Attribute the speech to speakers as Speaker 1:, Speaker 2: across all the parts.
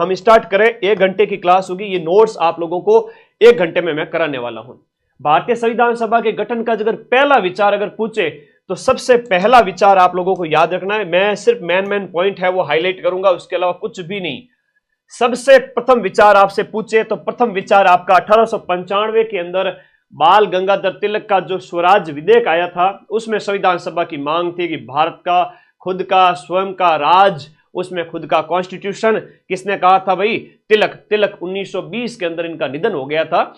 Speaker 1: हम स्टार्ट करें, 1 घंटे की क्लास होगी, ये नोट्स आप लोगों को 1 घंटे में मैं कराने वाला हूं। भारतीय संविधान सभा के गठन का अगर पहला विचार अगर पूछे तो सबसे पहला विचार आप लोगों को याद रखना है, मैं सिर्फ मेन पॉइंट है वो हाईलाइट करूंगा, उसके अलावा कुछ भी नहीं। सबसे प्रथम विचार आपसे पूछे तो प्रथम विचार आपका 1895 के अंदर बाल गंगाधर तिलक का जो स्वराज विधेयक आया था, उसमें संविधान सभा की मांग थी कि भारत का खुद का स्वयं का राज, उसमें खुद का कॉन्स्टिट्यूशन। किसने कहा था भाई? तिलक 1920 के अंदर इनका निधन हो गया था,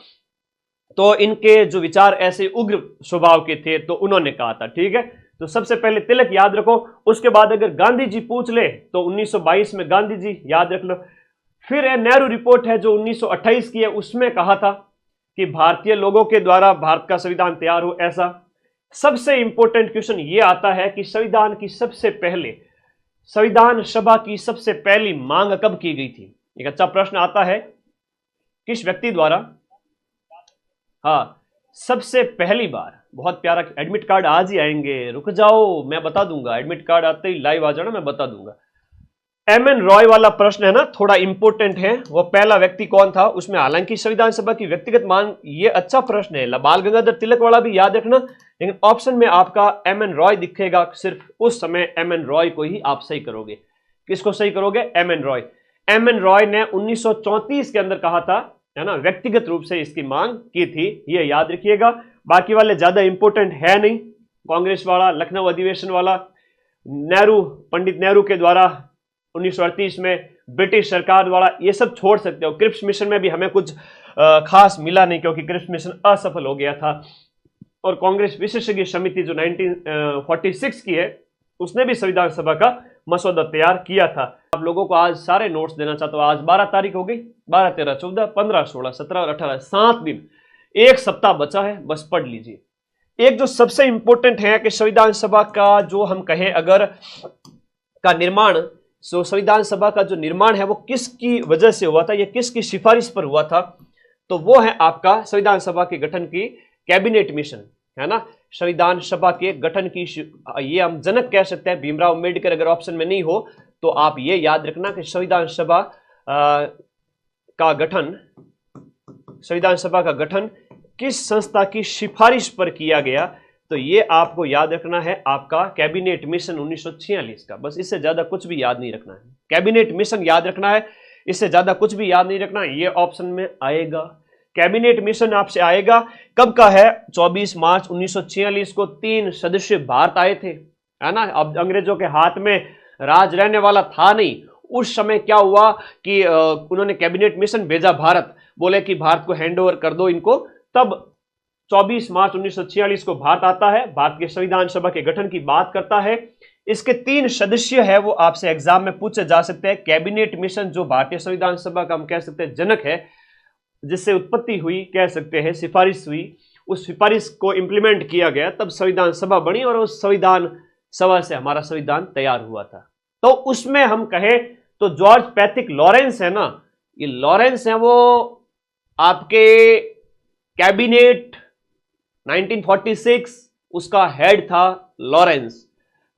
Speaker 1: तो इनके जो विचार ऐसे उग्र स्वभाव के थे तो उन्होंने कहा था, ठीक है। तो सबसे पहले तिलक याद रखो, उसके बाद अगर गांधी जी पूछ ले तो 1922 में गांधी जी याद रख लो। फिर नेहरू रिपोर्ट है जो 1928 की है, उसमें कहा था कि भारतीय लोगों के द्वारा भारत का संविधान तैयार हो, ऐसा। सबसे इंपॉर्टेंट क्वेश्चन ये आता है कि संविधान की सबसे पहले संविधान सभा की सबसे पहली मांग कब की गई थी? एक अच्छा प्रश्न आता है, किस व्यक्ति द्वारा? हाँ, सबसे पहली बार। बहुत प्यारा। एडमिट कार्ड आज ही आएंगे, रुक जाओ मैं बता दूंगा, एडमिट कार्ड आते ही लाइव आ जाना, मैं बता दूंगा। एमएन रॉय वाला प्रश्न है ना, थोड़ा इंपॉर्टेंट है, वो पहला व्यक्ति कौन था उसमें, हालांकि संविधान सभा की व्यक्तिगत मांग, ये अच्छा प्रश्न है। बाल गंगाधर तिलक वाला भी याद रखना, लेकिन ऑप्शन में आपका एमएन रॉय दिखेगा, सिर्फ उस समय एमएन रॉय को ही आप सही करोगे। किसको सही करोगे? एमएन रॉय। एमएन रॉय ने 1934 के अंदर कहा था, है ना, व्यक्तिगत रूप से इसकी मांग की थी, ये याद रखिएगा। बाकी वाले ज्यादा इंपॉर्टेंट है नहीं। कांग्रेस वाला, लखनऊ अधिवेशन वाला, नेहरू, पंडित नेहरू के द्वारा 1938 में, ब्रिटिश सरकार द्वारा, ये सब छोड़ सकते हो। क्रिप्स मिशन में भी हमें कुछ खास मिला नहीं, क्योंकि क्रिप्स मिशन असफल हो गया था। और कांग्रेस विशेषज्ञ समिति जो 1946 की है, उसने भी संविधान सभा का मसौदा तैयार किया था। आप लोगों को आज सारे नोट्स देना चाहता हूं। आज 12 तारीख हो गई, 12, 13, 14, 15, 16, 17 और 18, 7 दिन, 1 सप्ताह बचा है, बस पढ़ लीजिए। एक जो सबसे इंपॉर्टेंट है कि संविधान सभा का जो हम कहें अगर का निर्माण, सो संविधान सभा का जो निर्माण है वो किसकी वजह से हुआ था, ये किसकी सिफारिश पर हुआ था, तो वो है आपका संविधान सभा के गठन की कैबिनेट मिशन, है ना। संविधान सभा के गठन की, ये हम जनक कह सकते हैं, भीमराव अम्बेडकर अगर ऑप्शन में नहीं हो तो आप ये याद रखना कि संविधान सभा का गठन, संविधान सभा का गठन किस संस्था की सिफारिश पर किया गया, तो ये आपको याद रखना है आपका कैबिनेट मिशन 1946 का। बस इससे ज्यादा कुछ भी याद नहीं रखना है, कैबिनेट मिशन याद रखना है, इससे ज्यादा कुछ भी याद नहीं रखना। ये ऑप्शन में आएगा, कैबिनेट मिशन आपसे आएगा। कब का है? 24 मार्च 1946 को 3 सदस्य भारत आए थे, है ना। अब अंग्रेजों के हाथ में राज रहने वाला था नहीं, उस समय क्या हुआ कि उन्होंने कैबिनेट मिशन भेजा भारत, बोले कि भारत को हैंड ओवर कर दो इनको। तब 24 मार्च 1946 को भारत आता है, भारत के संविधान सभा के गठन की बात करता है। इसके 3 सदस्य है, वो आपसे एग्जाम में पूछे जा सकते हैं। कैबिनेट मिशन जो भारतीय संविधान सभा का हम कह सकते हैं जनक है, जिससे उत्पत्ति हुई, कह सकते हैं सिफारिश हुई, उस सिफारिश को इंप्लीमेंट किया गया, तब संविधान सभा बनी और उस संविधान सभा से हमारा संविधान तैयार हुआ था। तो उसमें हम कहें तो जॉर्ज पैट्रिक लॉरेंस है ना, ये लॉरेंस है, वो आपके कैबिनेट 1946 उसका हेड था लॉरेंस,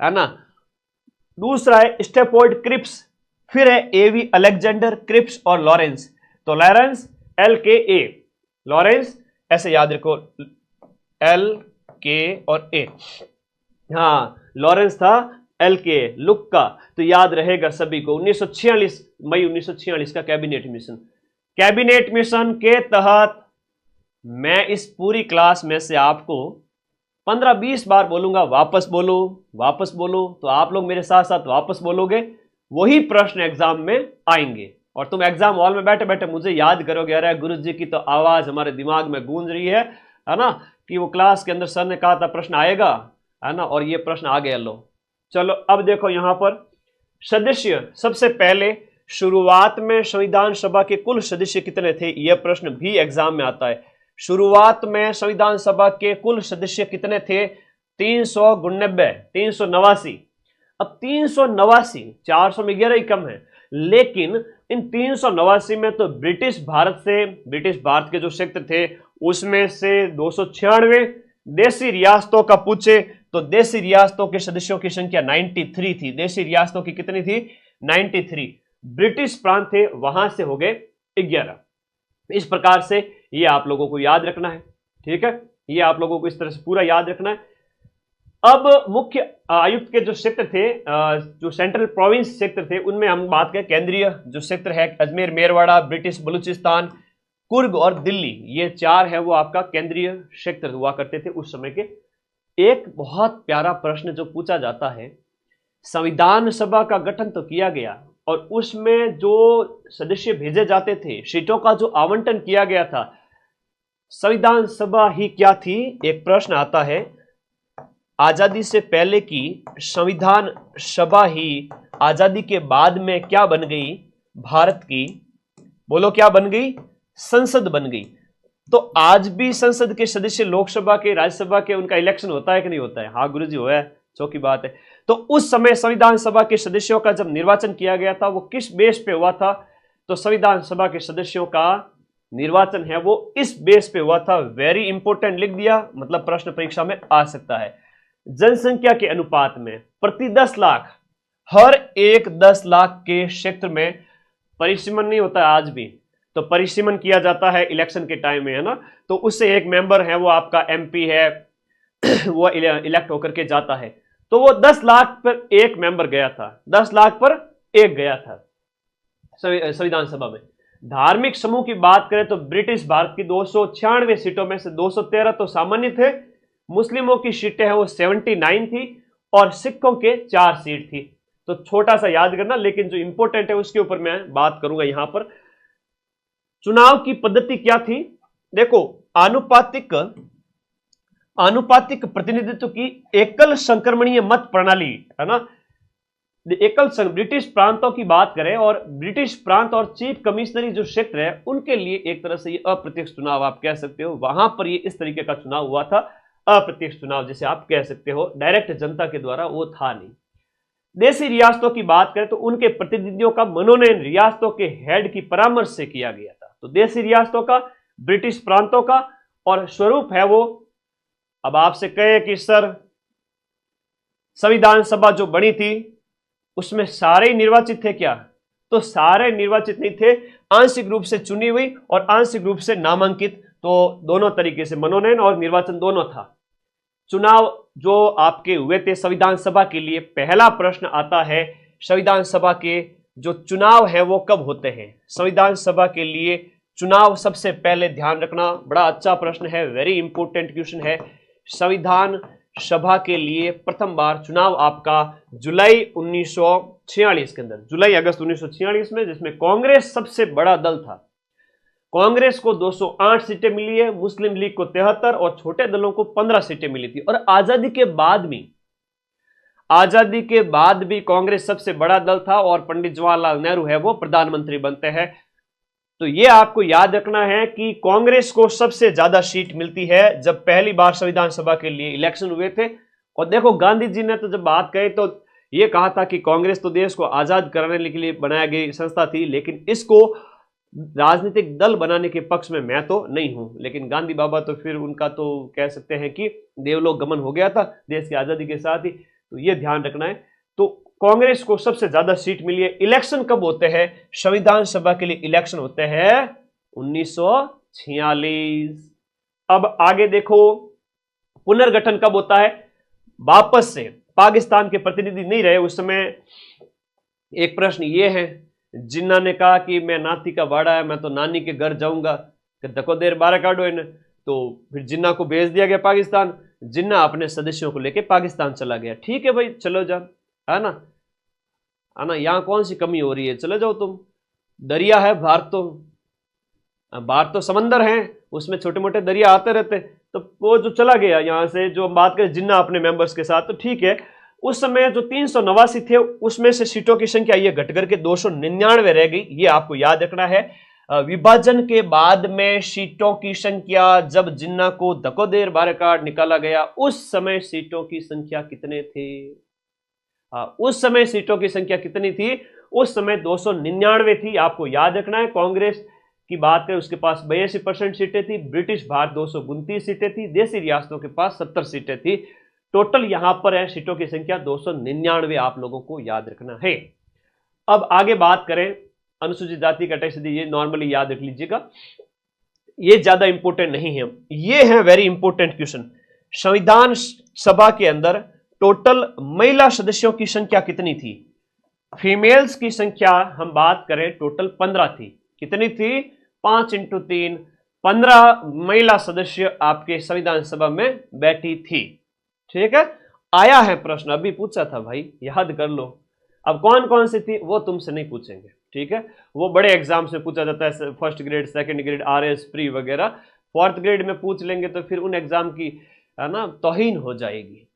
Speaker 1: है ना। दूसरा है स्टेफोर्ड क्रिप्स, फिर है एवी अलेक्जेंडर क्रिप्स और लॉरेंस। तो लॉरेंस LKA, लॉरेंस ऐसे याद रखो, LK और A। हाँ, लॉरेंस था LKA, लुक का, तो याद रहेगा सभी को। 1946, मई 1946 का कैबिनेट मिशन। कैबिनेट मिशन के तहत मैं इस पूरी क्लास में से आपको 15-20 बार बोलूंगा, वापस बोलो वापस बोलो, तो आप लोग मेरे साथ साथ वापस बोलोगे, वही प्रश्न एग्जाम में आएंगे और तुम एग्जाम हॉल में बैठे बैठे मुझे याद करोगे, अरे गुरु जी की तो आवाज हमारे दिमाग में गूंज रही है ना, कि वो क्लास के अंदर सर ने कहा था प्रश्न आएगा, है ना, और ये प्रश्न आ गया। लो चलो अब देखो यहां पर सदस्य, सबसे पहले शुरुआत में संविधान सभा के कुल सदस्य कितने थे, यह प्रश्न भी एग्जाम में आता है। शुरुआत में संविधान सभा के कुल सदस्य कितने थे? 389। अब 389, 400 में 11 ही कम है, लेकिन इन 389 में तो ब्रिटिश भारत से, ब्रिटिश भारत के जो क्षेत्र थे उसमें से 296, देसी रियासतों का पूछे तो देसी रियासतों के सदस्यों की संख्या 93 थी। देसी रियासतों की कितनी थी? 93। ब्रिटिश प्रांत थे वहां से हो गए 11। इस प्रकार से ये आप लोगों को याद रखना है, ठीक है, ये आप लोगों को इस तरह से पूरा याद रखना है। अब मुख्य आयुक्त के जो क्षेत्र थे, जो सेंट्रल प्रोविंस क्षेत्र थे, उनमें हम बात करें केंद्रीय जो क्षेत्र है अजमेर, मेरवाड़ा, ब्रिटिश बलूचिस्तान, कुर्ग और दिल्ली, ये 4 है वो आपका केंद्रीय क्षेत्र हुआ करते थे उस समय के। एक बहुत प्यारा प्रश्न जो पूछा जाता है, संविधान सभा का गठन तो किया गया और उसमें जो सदस्य भेजे जाते थे, सीटों का जो आवंटन किया गया था, संविधान सभा ही क्या थी? एक प्रश्न आता है, आजादी से पहले की संविधान सभा ही आजादी के बाद में क्या बन गई? भारत की, बोलो क्या बन गई? संसद बन गई। तो आज भी संसद के सदस्य, लोकसभा के, राज्यसभा के, उनका इलेक्शन होता है कि नहीं होता है? हाँ गुरुजी, हुआ है, चौकी बात है। तो उस समय संविधान सभा के सदस्यों का जब निर्वाचन किया गया था, वो किस बेस पे हुआ था? तो संविधान सभा के सदस्यों का निर्वाचन है वो इस बेस पे हुआ था। वेरी इंपॉर्टेंट, लिख दिया, मतलब प्रश्न परीक्षा में आ सकता है। जनसंख्या के अनुपात में प्रति 10 लाख, हर एक 10 लाख के क्षेत्र में परिसीमन नहीं होता है आज भी, तो परिसीमन किया जाता है इलेक्शन के टाइम में, है ना। तो उससे एक मेंबर है वो आपका एमपी है, वो इलेक्ट होकर के जाता है। तो वो 10 लाख पर एक मेंबर गया था, 10 लाख पर एक गया था संविधान सभा में। धार्मिक समूह की बात करें तो ब्रिटिश भारत की 296 सीटों में से 213 तो सामान्य थे, मुस्लिमों की सीटें हैं वो 79 थी और सिखों के 4 सीट थी। तो छोटा सा याद करना, लेकिन जो इंपॉर्टेंट है उसके ऊपर मैं बात करूंगा यहां पर। चुनाव की पद्धति क्या थी? देखो, आनुपातिक प्रतिनिधित्व की एकल संक्रमणीय मत प्रणाली, है ना। एकल ब्रिटिश प्रांतों की बात करें और ब्रिटिश प्रांत और चीफ कमिश्नरी जो क्षेत्र है उनके लिए एक तरह से ये अप्रत्यक्ष चुनाव आप कह सकते हो। वहां पर ये इस तरीके का चुनाव हुआ था, अप्रत्यक्ष चुनाव जिसे आप कह सकते हो, डायरेक्ट जनता के द्वारा वो था नहीं। देशी रियासतों की बात करें तो उनके प्रतिनिधियों का मनोनयन रियासतों के हेड की परामर्श से किया गया था। तो देशी रियासतों का, ब्रिटिश प्रांतों का, और स्वरूप है वो, अब आपसे कहे कि सर संविधान सभा जो बनी थी उसमें सारे निर्वाचित थे क्या? तो सारे निर्वाचित नहीं थे, आंशिक रूप से चुनी हुई और आंशिक रूप से नामांकित, तो दोनों तरीके से मनोनयन और निर्वाचन दोनों था। चुनाव जो आपके हुए थे संविधान सभा के लिए, पहला प्रश्न आता है संविधान सभा के जो चुनाव है वो कब होते हैं? संविधान सभा के लिए चुनाव सबसे पहले ध्यान रखना, बड़ा अच्छा प्रश्न है, वेरी इंपॉर्टेंट क्वेश्चन है। संविधान सभा के लिए प्रथम बार चुनाव आपका जुलाई 1946 के अंदर, जुलाई अगस्त 1946 में, जिसमें कांग्रेस सबसे बड़ा दल था। कांग्रेस को 208 सीटें मिली है, मुस्लिम लीग को 73 और छोटे दलों को 15 सीटें मिली थी। और आजादी के बाद भी कांग्रेस सबसे बड़ा दल था और पंडित जवाहरलाल नेहरू है वो प्रधानमंत्री बनते हैं। तो ये आपको याद रखना है कि कांग्रेस को सबसे ज्यादा सीट मिलती है जब पहली बार संविधान सभा के लिए इलेक्शन हुए थे। और देखो, गांधी जी ने तो जब बात कही तो ये कहा था कि कांग्रेस तो देश को आजाद कराने के लिए बनाई गई संस्था थी, लेकिन इसको राजनीतिक दल बनाने के पक्ष में मैं तो नहीं हूं। लेकिन गांधी बाबा तो फिर उनका तो कह सकते हैं कि देवलोक गमन हो गया था देश की आजादी के साथ ही, तो ये ध्यान रखना है। तो कांग्रेस को सबसे ज्यादा सीट मिली है। इलेक्शन कब होते हैं? संविधान सभा के लिए इलेक्शन होते हैं 1946। अब आगे देखो, पुनर्गठन कब होता है? वापस से पाकिस्तान के प्रतिनिधि नहीं रहे उस समय। एक प्रश्न ये है, जिन्ना ने कहा कि मैं नाती का वाड़ा है, मैं तो नानी के घर जाऊंगा, धको देर बारह काटो इन, तो फिर जिन्ना को भेज दिया गया पाकिस्तान। जिन्ना अपने सदस्यों को लेके पाकिस्तान चला गया। ठीक है भाई, चलो जा, है ना, यहाँ कौन सी कमी हो रही है, चले जाओ तुम, दरिया है बाहर तो समंदर है, उसमें छोटे मोटे दरिया आते रहते। तो वो जो चला गया यहाँ से, जो बात करें जिन्ना अपने मेंबर्स के साथ, तो ठीक है। उस समय जो 389 थे उसमें से सीटों की संख्या ये घट करके 299 रह गई, ये आपको याद रखना है। विभाजन के बाद में सीटों की संख्या, जब जिन्ना को धकोदेर बारकाट निकाला गया, उस समय सीटों की संख्या कितने थे? उस समय सीटों की संख्या कितनी थी? उस समय 299 थी, आपको याद रखना है। कांग्रेस की बात करें उसके पास 82% सीटें थी, ब्रिटिश भारत 229 सीटें थी, देशी रियासतों के पास 70 सीटें थी। टोटल यहां पर है सीटों की संख्या 299, आप लोगों को याद रखना है। अब आगे बात करें अनुसूचित जाति कैटेगरी, ये नॉर्मली याद रख लीजिएगा, ये ज्यादा इंपॉर्टेंट नहीं है, ये है वेरी इंपॉर्टेंट क्वेश्चन। संविधान सभा के अंदर टोटल महिला सदस्यों की संख्या कितनी थी? फीमेल्स की संख्या हम बात करें टोटल 15 थी। कितनी थी? 5 × 3 15 महिला सदस्य आपके संविधान सभा में बैठी थी। ठीक है, आया है प्रश्न, अभी पूछा था भाई, याद कर लो। अब कौन कौन सी थी वो तुमसे नहीं पूछेंगे, ठीक है, वो बड़े एग्जाम से पूछा जाता है, first grade, second grade, RS pre वगैरह। फोर्थ ग्रेड में पूछ लेंगे तो फिर उन एग्जाम की, है ना, तौहीन हो जाएगी,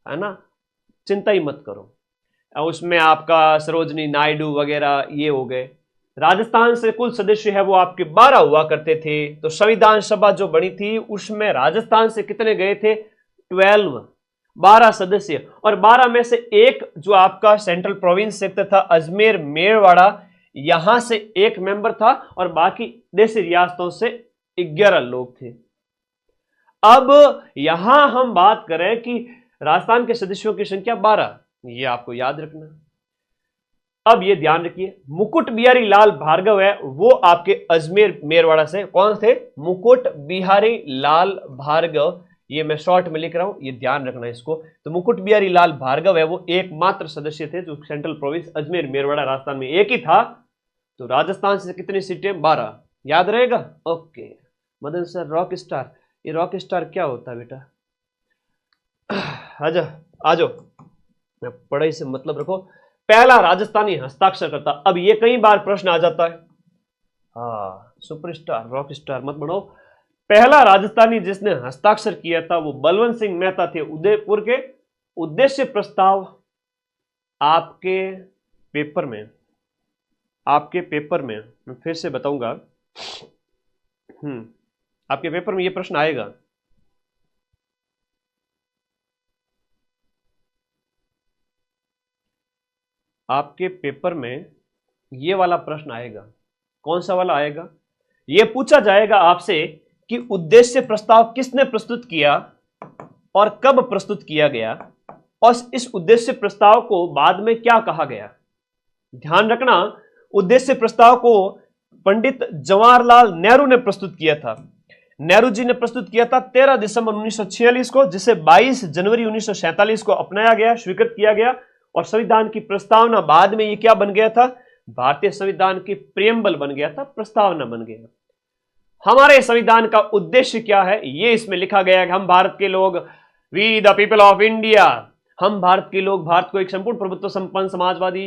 Speaker 1: है ना, चिंता ही मत करो। उसमें आपका सरोजनी नायडू वगैरह ये हो गए। राजस्थान से कुल सदस्य है वो आपके 12 हुआ करते थे, तो संविधान सभा जो बनी थी उसमें राजस्थान से कितने गए थे? 12 सदस्य, और 12 में से एक जो आपका सेंट्रल प्रोविंस सेक्टर था अजमेर मेरवाड़ा, यहां से एक मेंबर था, और बाकी देशी रियासतों से 11 लोग थे। अब यहां हम बात करें कि राजस्थान के सदस्यों की संख्या 12, ये आपको याद रखना। अब ये ध्यान रखिए, मुकुट बिहारी लाल भार्गव है वो आपके अजमेर मेरवाड़ा से, कौन थे? मुकुट बिहारी लाल भार्गव, ये मैं शॉर्ट में लिख रहा हूं, ये ध्यान रखना इसको। तो मुकुट बिहारी लाल भार्गव है वो एकमात्र सदस्य थे जो सेंट्रल प्रोविंस अजमेर मेरवाड़ा राजस्थान में एक ही था। तो राजस्थान से कितनी सीटें? 12, याद रहेगा? Okay Madan sir, rock star, ये रॉक स्टार क्या होता है बेटा? आजा आ जाओ, पढ़ाई से मतलब रखो। पहला राजस्थानी हस्ताक्षर करता, अब ये कई बार प्रश्न आ जाता है। हाँ, सुपरस्टार रॉक स्टार मत बढ़ो। पहला राजस्थानी जिसने हस्ताक्षर किया था वो बलवंत सिंह मेहता थे, उदयपुर के। उद्देश्य प्रस्ताव आपके पेपर में, मैं फिर से बताऊंगा, आपके पेपर में ये प्रश्न आएगा। आपके पेपर में ये वाला प्रश्न आएगा। कौन सा वाला आएगा? ये पूछा जाएगा आपसे कि उद्देश्य प्रस्ताव किसने प्रस्तुत किया और कब प्रस्तुत किया गया, और इस उद्देश्य प्रस्ताव को बाद में क्या कहा गया। ध्यान रखना, उद्देश्य प्रस्ताव को पंडित जवाहरलाल नेहरू ने प्रस्तुत किया था। नेहरू जी ने प्रस्तुत किया था 13 दिसंबर 1946 को, जिसे 22 जनवरी 1947 को अपनाया गया, स्वीकृत किया गया, और संविधान की प्रस्तावना बाद में ये क्या बन गया था? भारतीय संविधान की प्रियम्बल बन गया था, प्रस्तावना बन गया। हमारे संविधान का उद्देश्य क्या है ये इसमें लिखा गया है कि हम भारत के लोग, we the people of India, हम भारत के लोग भारत को एक संपूर्ण प्रभुत्व संपन्न समाजवादी,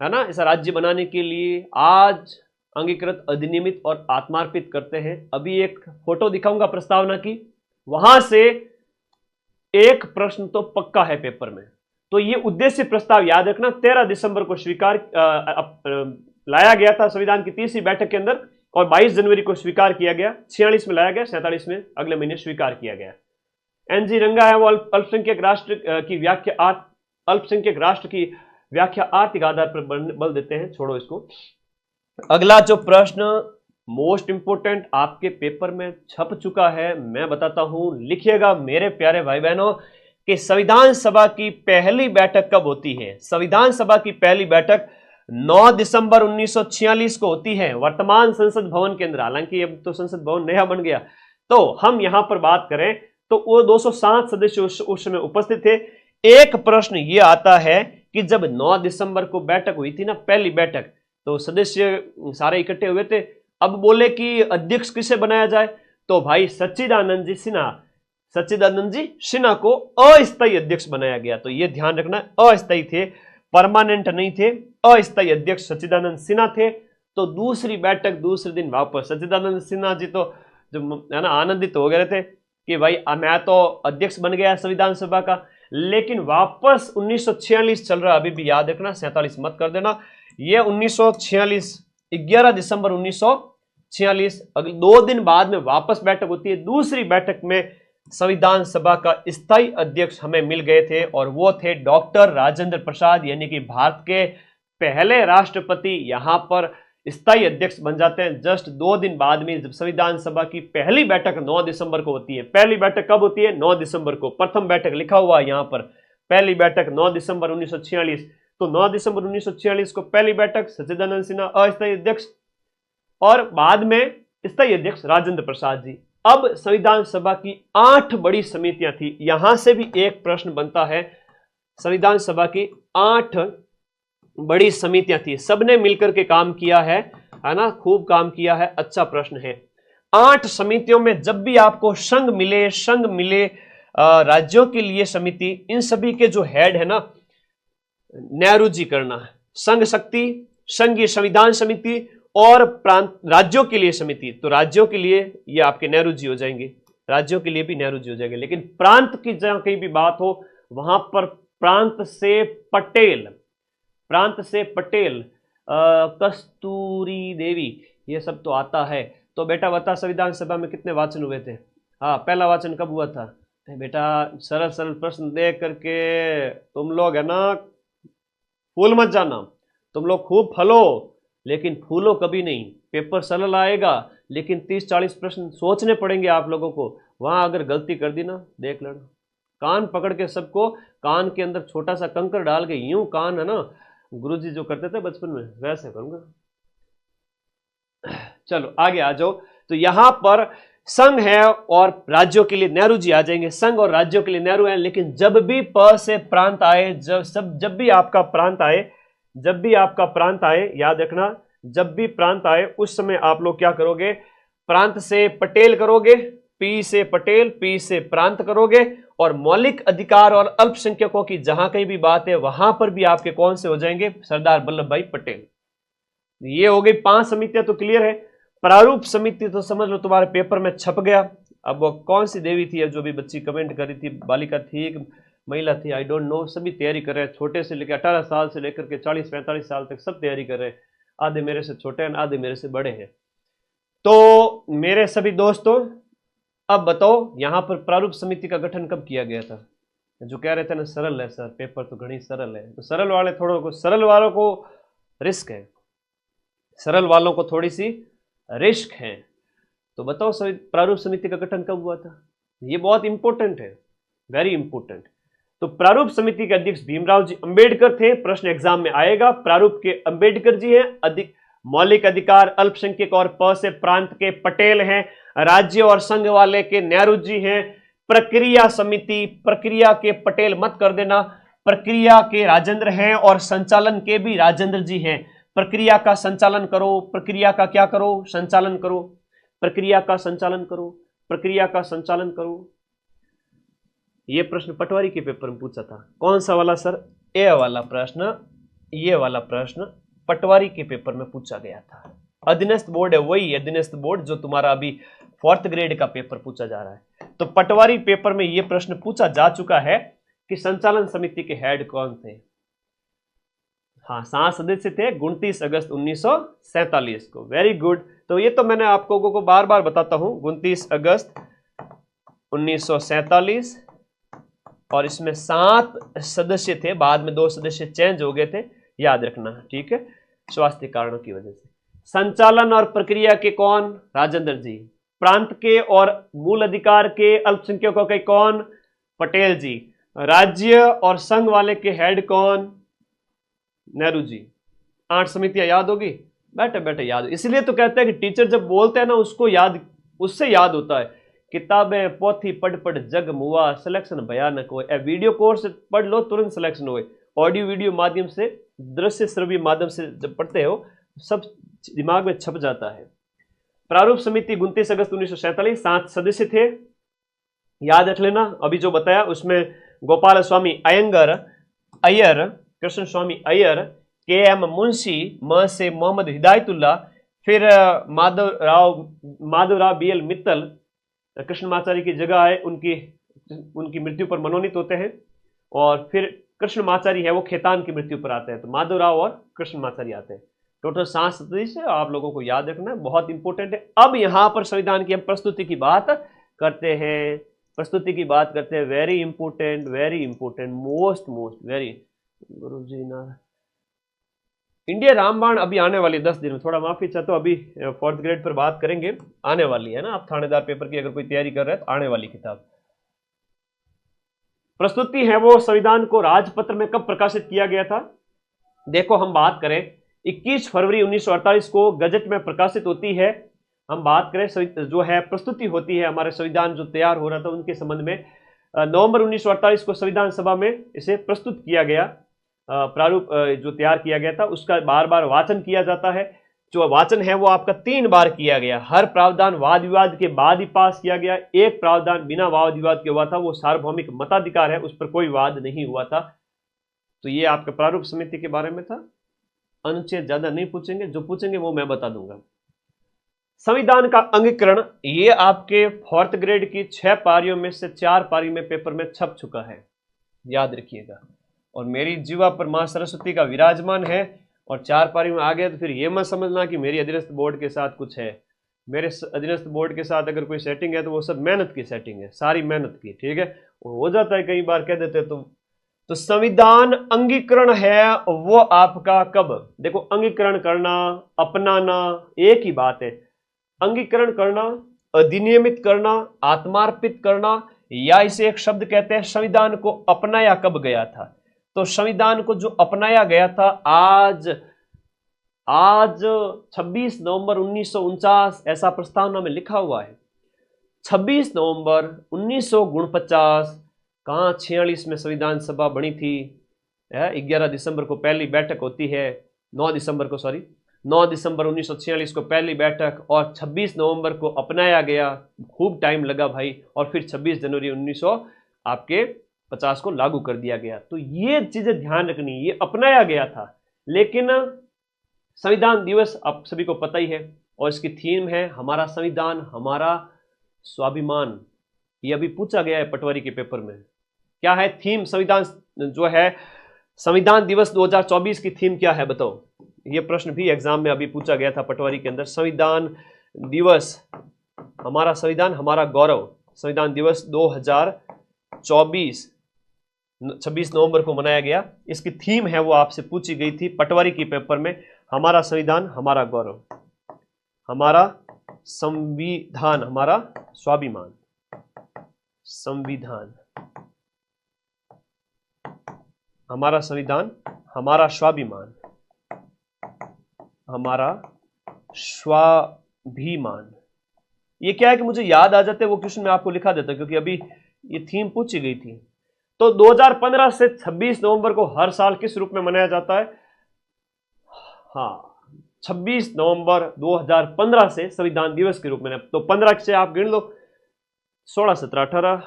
Speaker 1: है ना, ऐसा राज्य बनाने के लिए आज अंगीकृत, अधिनियमित और आत्मार्पित करते हैं। अभी एक फोटो दिखाऊंगा प्रस्तावना की, वहां से एक प्रश्न तो पक्का है पेपर में। तो ये उद्देश्य प्रस्ताव याद रखना, 13 दिसंबर को स्वीकार लाया गया था संविधान की 30वीं बैठक के अंदर, और 22 जनवरी को स्वीकार किया गया। 46 में लाया गया, 47 में अगले महीने स्वीकार किया गया। NG रंगा है वो अल्पसंख्यक राष्ट्र की व्याख्या, अल्पसंख्यक राष्ट्र की व्याख्या आर्थिक आधार पर बल देते हैं। छोड़ो इसको। अगला जो प्रश्न मोस्ट इंपोर्टेंट आपके पेपर में छप चुका है, मैं बताता हूं, लिखिएगा मेरे प्यारे भाई बहनों कि संविधान सभा की पहली बैठक कब होती है। संविधान सभा की पहली बैठक 9 दिसंबर 1946 को होती है, वर्तमान संसद भवन के अंदर। हालांकि अब तो संसद भवन नया बन गया। तो हम यहां पर बात करें तो वो 207 सदस्य उस समय उपस्थित थे। एक प्रश्न ये आता है कि जब 9 दिसंबर को बैठक हुई थी ना, पहली बैठक, तो सदस्य सारे इकट्ठे हुए थे। अब बोले कि अध्यक्ष किसे बनाया जाए, तो भाई सच्चिदानंद जी सिन्हा को अस्थायी अध्यक्ष बनाया गया। तो ये ध्यान रखना, अस्थायी थे, परमानेंट नहीं थे, अस्थायी अध्यक्ष सच्चिदानंद सिन्हा थे। तो दूसरी बैठक दूसरे दिन वापस, सच्चिदानंद सिन्हा जी तो जो है ना आनंदित हो गए थे कि भाई मैं तो अध्यक्ष बन गया संविधान सभा का। लेकिन वापस 1946 चल रहा, अभी भी याद रखना, 47 मत कर देना। ये 1946, 11 दिसंबर 1946, अगले 2 दिन बाद में वापस बैठक होती है। दूसरी बैठक में संविधान सभा का स्थायी अध्यक्ष हमें मिल गए थे, और वो थे डॉक्टर राजेंद्र प्रसाद, यानी कि भारत के पहले राष्ट्रपति यहां पर स्थायी अध्यक्ष बन जाते हैं। जस्ट 2 दिन बाद में, जब संविधान सभा की पहली बैठक 9 दिसंबर को होती है। पहली बैठक कब होती है? 9 दिसंबर को। प्रथम बैठक लिखा हुआ है यहां पर, पहली बैठक 9 दिसंबर 1946। तो 9 दिसंबर 1946 को पहली बैठक, सच्चिदानंद सिन्हा अस्थायी अध्यक्ष और बाद में स्थायी अध्यक्ष राजेंद्र प्रसाद जी। अब संविधान सभा की 8 बड़ी समितियां थी, यहां से भी एक प्रश्न बनता है। संविधान सभा की 8 बड़ी समितियां थी, सबने मिलकर के काम किया है ना, खूब काम किया है, अच्छा प्रश्न है। 8 समितियों में जब भी आपको संघ मिले राज्यों के लिए समिति, इन सभी के जो हेड है ना, नेहरू जी करना है। संघ शक्ति, संघीय संविधान समिति और प्रांत राज्यों के लिए समिति, तो राज्यों के लिए ये आपके नेहरू जी हो जाएंगे, राज्यों के लिए भी नेहरू जी हो जाएंगे। लेकिन प्रांत की जहां कहीं भी बात हो वहां पर प्रांत से पटेल, कस्तूरी देवी, ये सब तो आता है। तो बेटा बता, संविधान सभा में कितने वाचन हुए थे? हाँ, पहला वाचन कब हुआ था? बेटा सरल सरल प्रश्न देख करके तुम लोग है ना, फूल मत जाना, तुम लोग खूब फलो लेकिन फूलो कभी नहीं। पेपर सरल आएगा लेकिन 30-40 प्रश्न सोचने पड़ेंगे आप लोगों को। वहां अगर गलती कर दी ना, देख लेना, कान पकड़ के सबको, कान के अंदर छोटा सा कंकर डाल के यूं कान है ना, गुरुजी जो करते थे बचपन में वैसे करूंगा। चलो आगे आ जाओ। तो यहां पर संघ है और राज्यों के लिए नेहरू जी आ जाएंगे। संघ और राज्यों के लिए नेहरू है, लेकिन जब भी प से प्रांत आए, जब भी आपका प्रांत आए, याद रखना, जब भी प्रांत आए उस समय आप लोग क्या करोगे? प्रांत से पटेल करोगे, पी से पटेल, पी से प्रांत करोगे, और मौलिक अधिकार और अल्पसंख्यकों की जहां कहीं भी बात है वहां पर भी आपके कौन से हो जाएंगे? सरदार वल्लभ भाई पटेल। ये हो गई 5 समितियां, तो क्लियर है। प्रारूप समिति तो समझ लो तुम्हारे पेपर में छप गया। अब वो कौन सी देवी थी जो भी बच्ची कमेंट करी थी, बालिका थी, महिला थी, आई डोंट नो, सभी तैयारी कर रहे हैं, छोटे से लेकर 18 साल से लेकर के 40-45 साल तक सब तैयारी कर रहे हैं। आधे मेरे से छोटे हैं, आधे मेरे से बड़े हैं। तो मेरे सभी दोस्तों, अब बताओ यहां पर प्रारूप समिति का गठन कब किया गया था? जो कह रहे थे ना सरल है सर, पेपर तो घनी सरल है, तो सरल वालों को रिस्क है, सरल वालों को थोड़ी सी रिस्क है। तो बताओ प्रारूप समिति का गठन कब हुआ था? ये बहुत इंपॉर्टेंट है, वेरी इंपॉर्टेंट। तो प्रारूप समिति के अध्यक्ष भीमराव जी अंबेडकर थे, प्रश्न एग्जाम में आएगा। प्रारूप के अंबेडकर जी हैं, मौलिक अधिकार अल्पसंख्यक और प से प्रांत के पटेल हैं, राज्य और संघ वाले के नेहरू जी हैं, प्रक्रिया समिति, प्रक्रिया के पटेल मत कर देना, प्रक्रिया के राजेंद्र हैं और संचालन के भी राजेंद्र जी हैं। प्रक्रिया का संचालन करो, प्रक्रिया का क्या करो? संचालन करो, प्रक्रिया का संचालन करो, प्रक्रिया का संचालन करो। यह प्रश्न पटवारी के पेपर में पूछा था। कौन सा वाला सर? ये वाला प्रश्न पटवारी के पेपर में पूछा गया था। अधीनस्थ बोर्ड है, वही अधीनस्थ बोर्ड जो तुम्हारा अभी 4th ग्रेड का पेपर पूछा जा रहा है। तो पटवारी पेपर में यह प्रश्न पूछा जा चुका है कि संचालन समिति के हेड कौन थे? हाँ, 7 सदस्य थे 29 अगस्त 1947 को। Very good. तो ये तो मैंने आपको को बार बार बताता हूं, 29 अगस्त 1947, और इसमें 7 सदस्य थे, बाद में 2 सदस्य चेंज हो गए थे, याद रखना, ठीक है, स्वास्थ्य कारणों की वजह से। संचालन और प्रक्रिया के कौन? राजेंद्र जी। प्रांत के और मूल अधिकार के अल्पसंख्यकों के कौन? पटेल जी। राज्य और संघ वाले के हेड कौन? नेहरू जी। 8 समितियां याद होगी? बैठे बैठे याद। इसलिए तो कहते हैं कि टीचर जब बोलते हैं ना उससे याद होता है। किताबें पोथी पढ़ पढ़ जग मुआ, सिलेक्शन भयानक हो। वीडियो कोर्स पढ़ लो तुरंत सिलेक्शन हो। ऑडियो वीडियो माध्यम से, दृश्य श्रव्य माध्यम से जब पढ़ते हो सब दिमाग में छप जाता है। प्रारूप समिति 29 अगस्त 1947, 7 सदस्य थे, याद रख लेना। अभी जो बताया उसमें गोपाल स्वामी अय्यर, कृष्ण स्वामी अय्यर, के.एम. मुंशी, म से मोहम्मद हिदायतुल्ला, फिर माधवराव बी.एल. मित्तल, कृष्णमाचार्य की जगह है, उनकी मृत्यु पर मनोनीत होते हैं। और फिर कृष्णमाचार्य है वो खेतान की मृत्यु पर आते हैं, तो माधवराव और कृष्णमाचार्य आते हैं। टोटल 7 सदस्य आप लोगों को याद रखना है, बहुत इंपॉर्टेंट है। अब यहां पर संविधान की हम प्रस्तुति की बात करते हैं, वेरी इंपॉर्टेंट, मोस्ट वेरी। गुरु जी ना, इंडिया रामबाण अभी आने वाली 10 दिन में, थोड़ा माफी चाहता हूं, अभी 4th ग्रेड पर बात करेंगे, आने वाली है ना। आप थानेदार पेपर की अगर कोई तैयारी कर रहे हैं तो आने वाली किताब। प्रस्तुति है वो संविधान को राजपत्र में कब प्रकाशित किया गया था? देखो हम बात करें 21 फरवरी 1948 को गजट में प्रकाशित होती है। हम बात करें जो है प्रस्तुति होती है हमारे संविधान जो तैयार हो रहा था उनके संबंध में। नवंबर 1948 को संविधान सभा में इसे प्रस्तुत किया गया, प्रारूप जो तैयार किया गया था उसका बार बार वाचन किया जाता है। जो वाचन है वो आपका 3 बार किया गया। हर प्रावधान वाद विवाद के बाद ही पास किया गया। एक प्रावधान बिना वाद विवाद के हुआ था, वो सार्वभौमिक मताधिकार है, उस पर कोई वाद नहीं हुआ था। तो ये आपके प्रारूप समिति के बारे में था। अनुच्छेद ज्यादा नहीं पूछेंगे, जो पूछेंगे वो मैं बता दूंगा। संविधान का अंगीकरण ये आपके 4th ग्रेड की 6 पारियों में से 4 पारी में पेपर में छप चुका है, याद रखिएगा। और मेरी जीवा पर मां सरस्वती का विराजमान है और 4 पारी में आ गया तो फिर ये मत समझना कि मेरी अधीनस्थ बोर्ड के साथ कुछ है। मेरे अधीनस्थ बोर्ड के साथ अगर कोई सेटिंग है तो वो सब मेहनत की सेटिंग है, सारी मेहनत की, ठीक है। हो जाता है कई बार कह देते तो संविधान अंगीकरण है वो आपका कब, देखो अंगीकरण करना अपनाना एक ही बात है। अंगीकरण करना, अधिनियमित करना, आत्मार्पित करना, या इसे एक शब्द कहते हैं संविधान को अपनाया कब गया था। तो संविधान को जो अपनाया गया था आज 26 नवंबर 1949 ऐसा प्रस्तावना में लिखा हुआ है। 26 नवंबर 1949 कहाँ 46 में संविधान सभा बनी थी। 11 दिसंबर को पहली बैठक होती है, 9 दिसंबर 1946 को पहली बैठक, और 26 नवंबर को अपनाया गया। खूब टाइम लगा भाई, और फिर 26 जनवरी 1950 को लागू कर दिया गया। तो ये चीजें ध्यान रखनी, ये अपनाया गया था। लेकिन संविधान दिवस आप सभी को पता ही है, और इसकी थीम है हमारा संविधान हमारा स्वाभिमान। ये अभी पूछा गया है पटवारी के पेपर में, क्या है थीम संविधान जो है संविधान दिवस 2024 की थीम क्या है बताओ। ये प्रश्न भी एग्जाम में अभी पूछा गया था पटवारी के अंदर। संविधान दिवस हमारा संविधान हमारा गौरव, संविधान दिवस 2024 26 नवंबर को मनाया गया। इसकी थीम है वो आपसे पूछी गई थी पटवारी की पेपर में, हमारा संविधान हमारा गौरव, हमारा संविधान हमारा स्वाभिमान, संविधान हमारा संविधान हमारा स्वाभिमान, हमारा स्वाभिमान। ये क्या है कि मुझे याद आ जाते वो क्वेश्चन में आपको लिखा देता क्योंकि अभी ये थीम पूछी गई थी। तो 2015 से 26 नवंबर को हर साल किस रूप में मनाया जाता है? हाँ, 26 नवंबर 2015 से संविधान दिवस के रूप में। तो 15 से आप गिन लो, 16, 17, 18,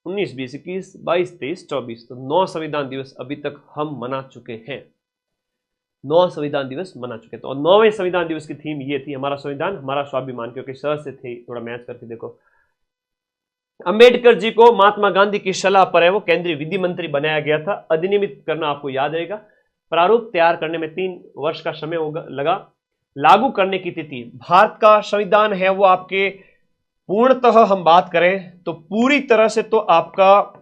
Speaker 1: 19, 20, 21, 22, 23, 24, तो 9 संविधान दिवस अभी तक हम मना चुके हैं। 9 संविधान दिवस मना चुके। तो 9वें संविधान दिवस की थीम ये थी हमारा संविधान हमारा स्वाभिमान, क्योंकि सहज से थे, थोड़ा मैच करके देखो। अंबेडकर जी को महात्मा गांधी की सलाह पर है वो केंद्रीय विधि मंत्री बनाया गया था। अधिनियमित करना आपको याद रहेगा। प्रारूप तैयार करने में 3 वर्ष का समय लगा। लागू करने की तिथि, भारत का संविधान है वो आपके पूर्णतः हम बात करें तो पूरी तरह से तो आपका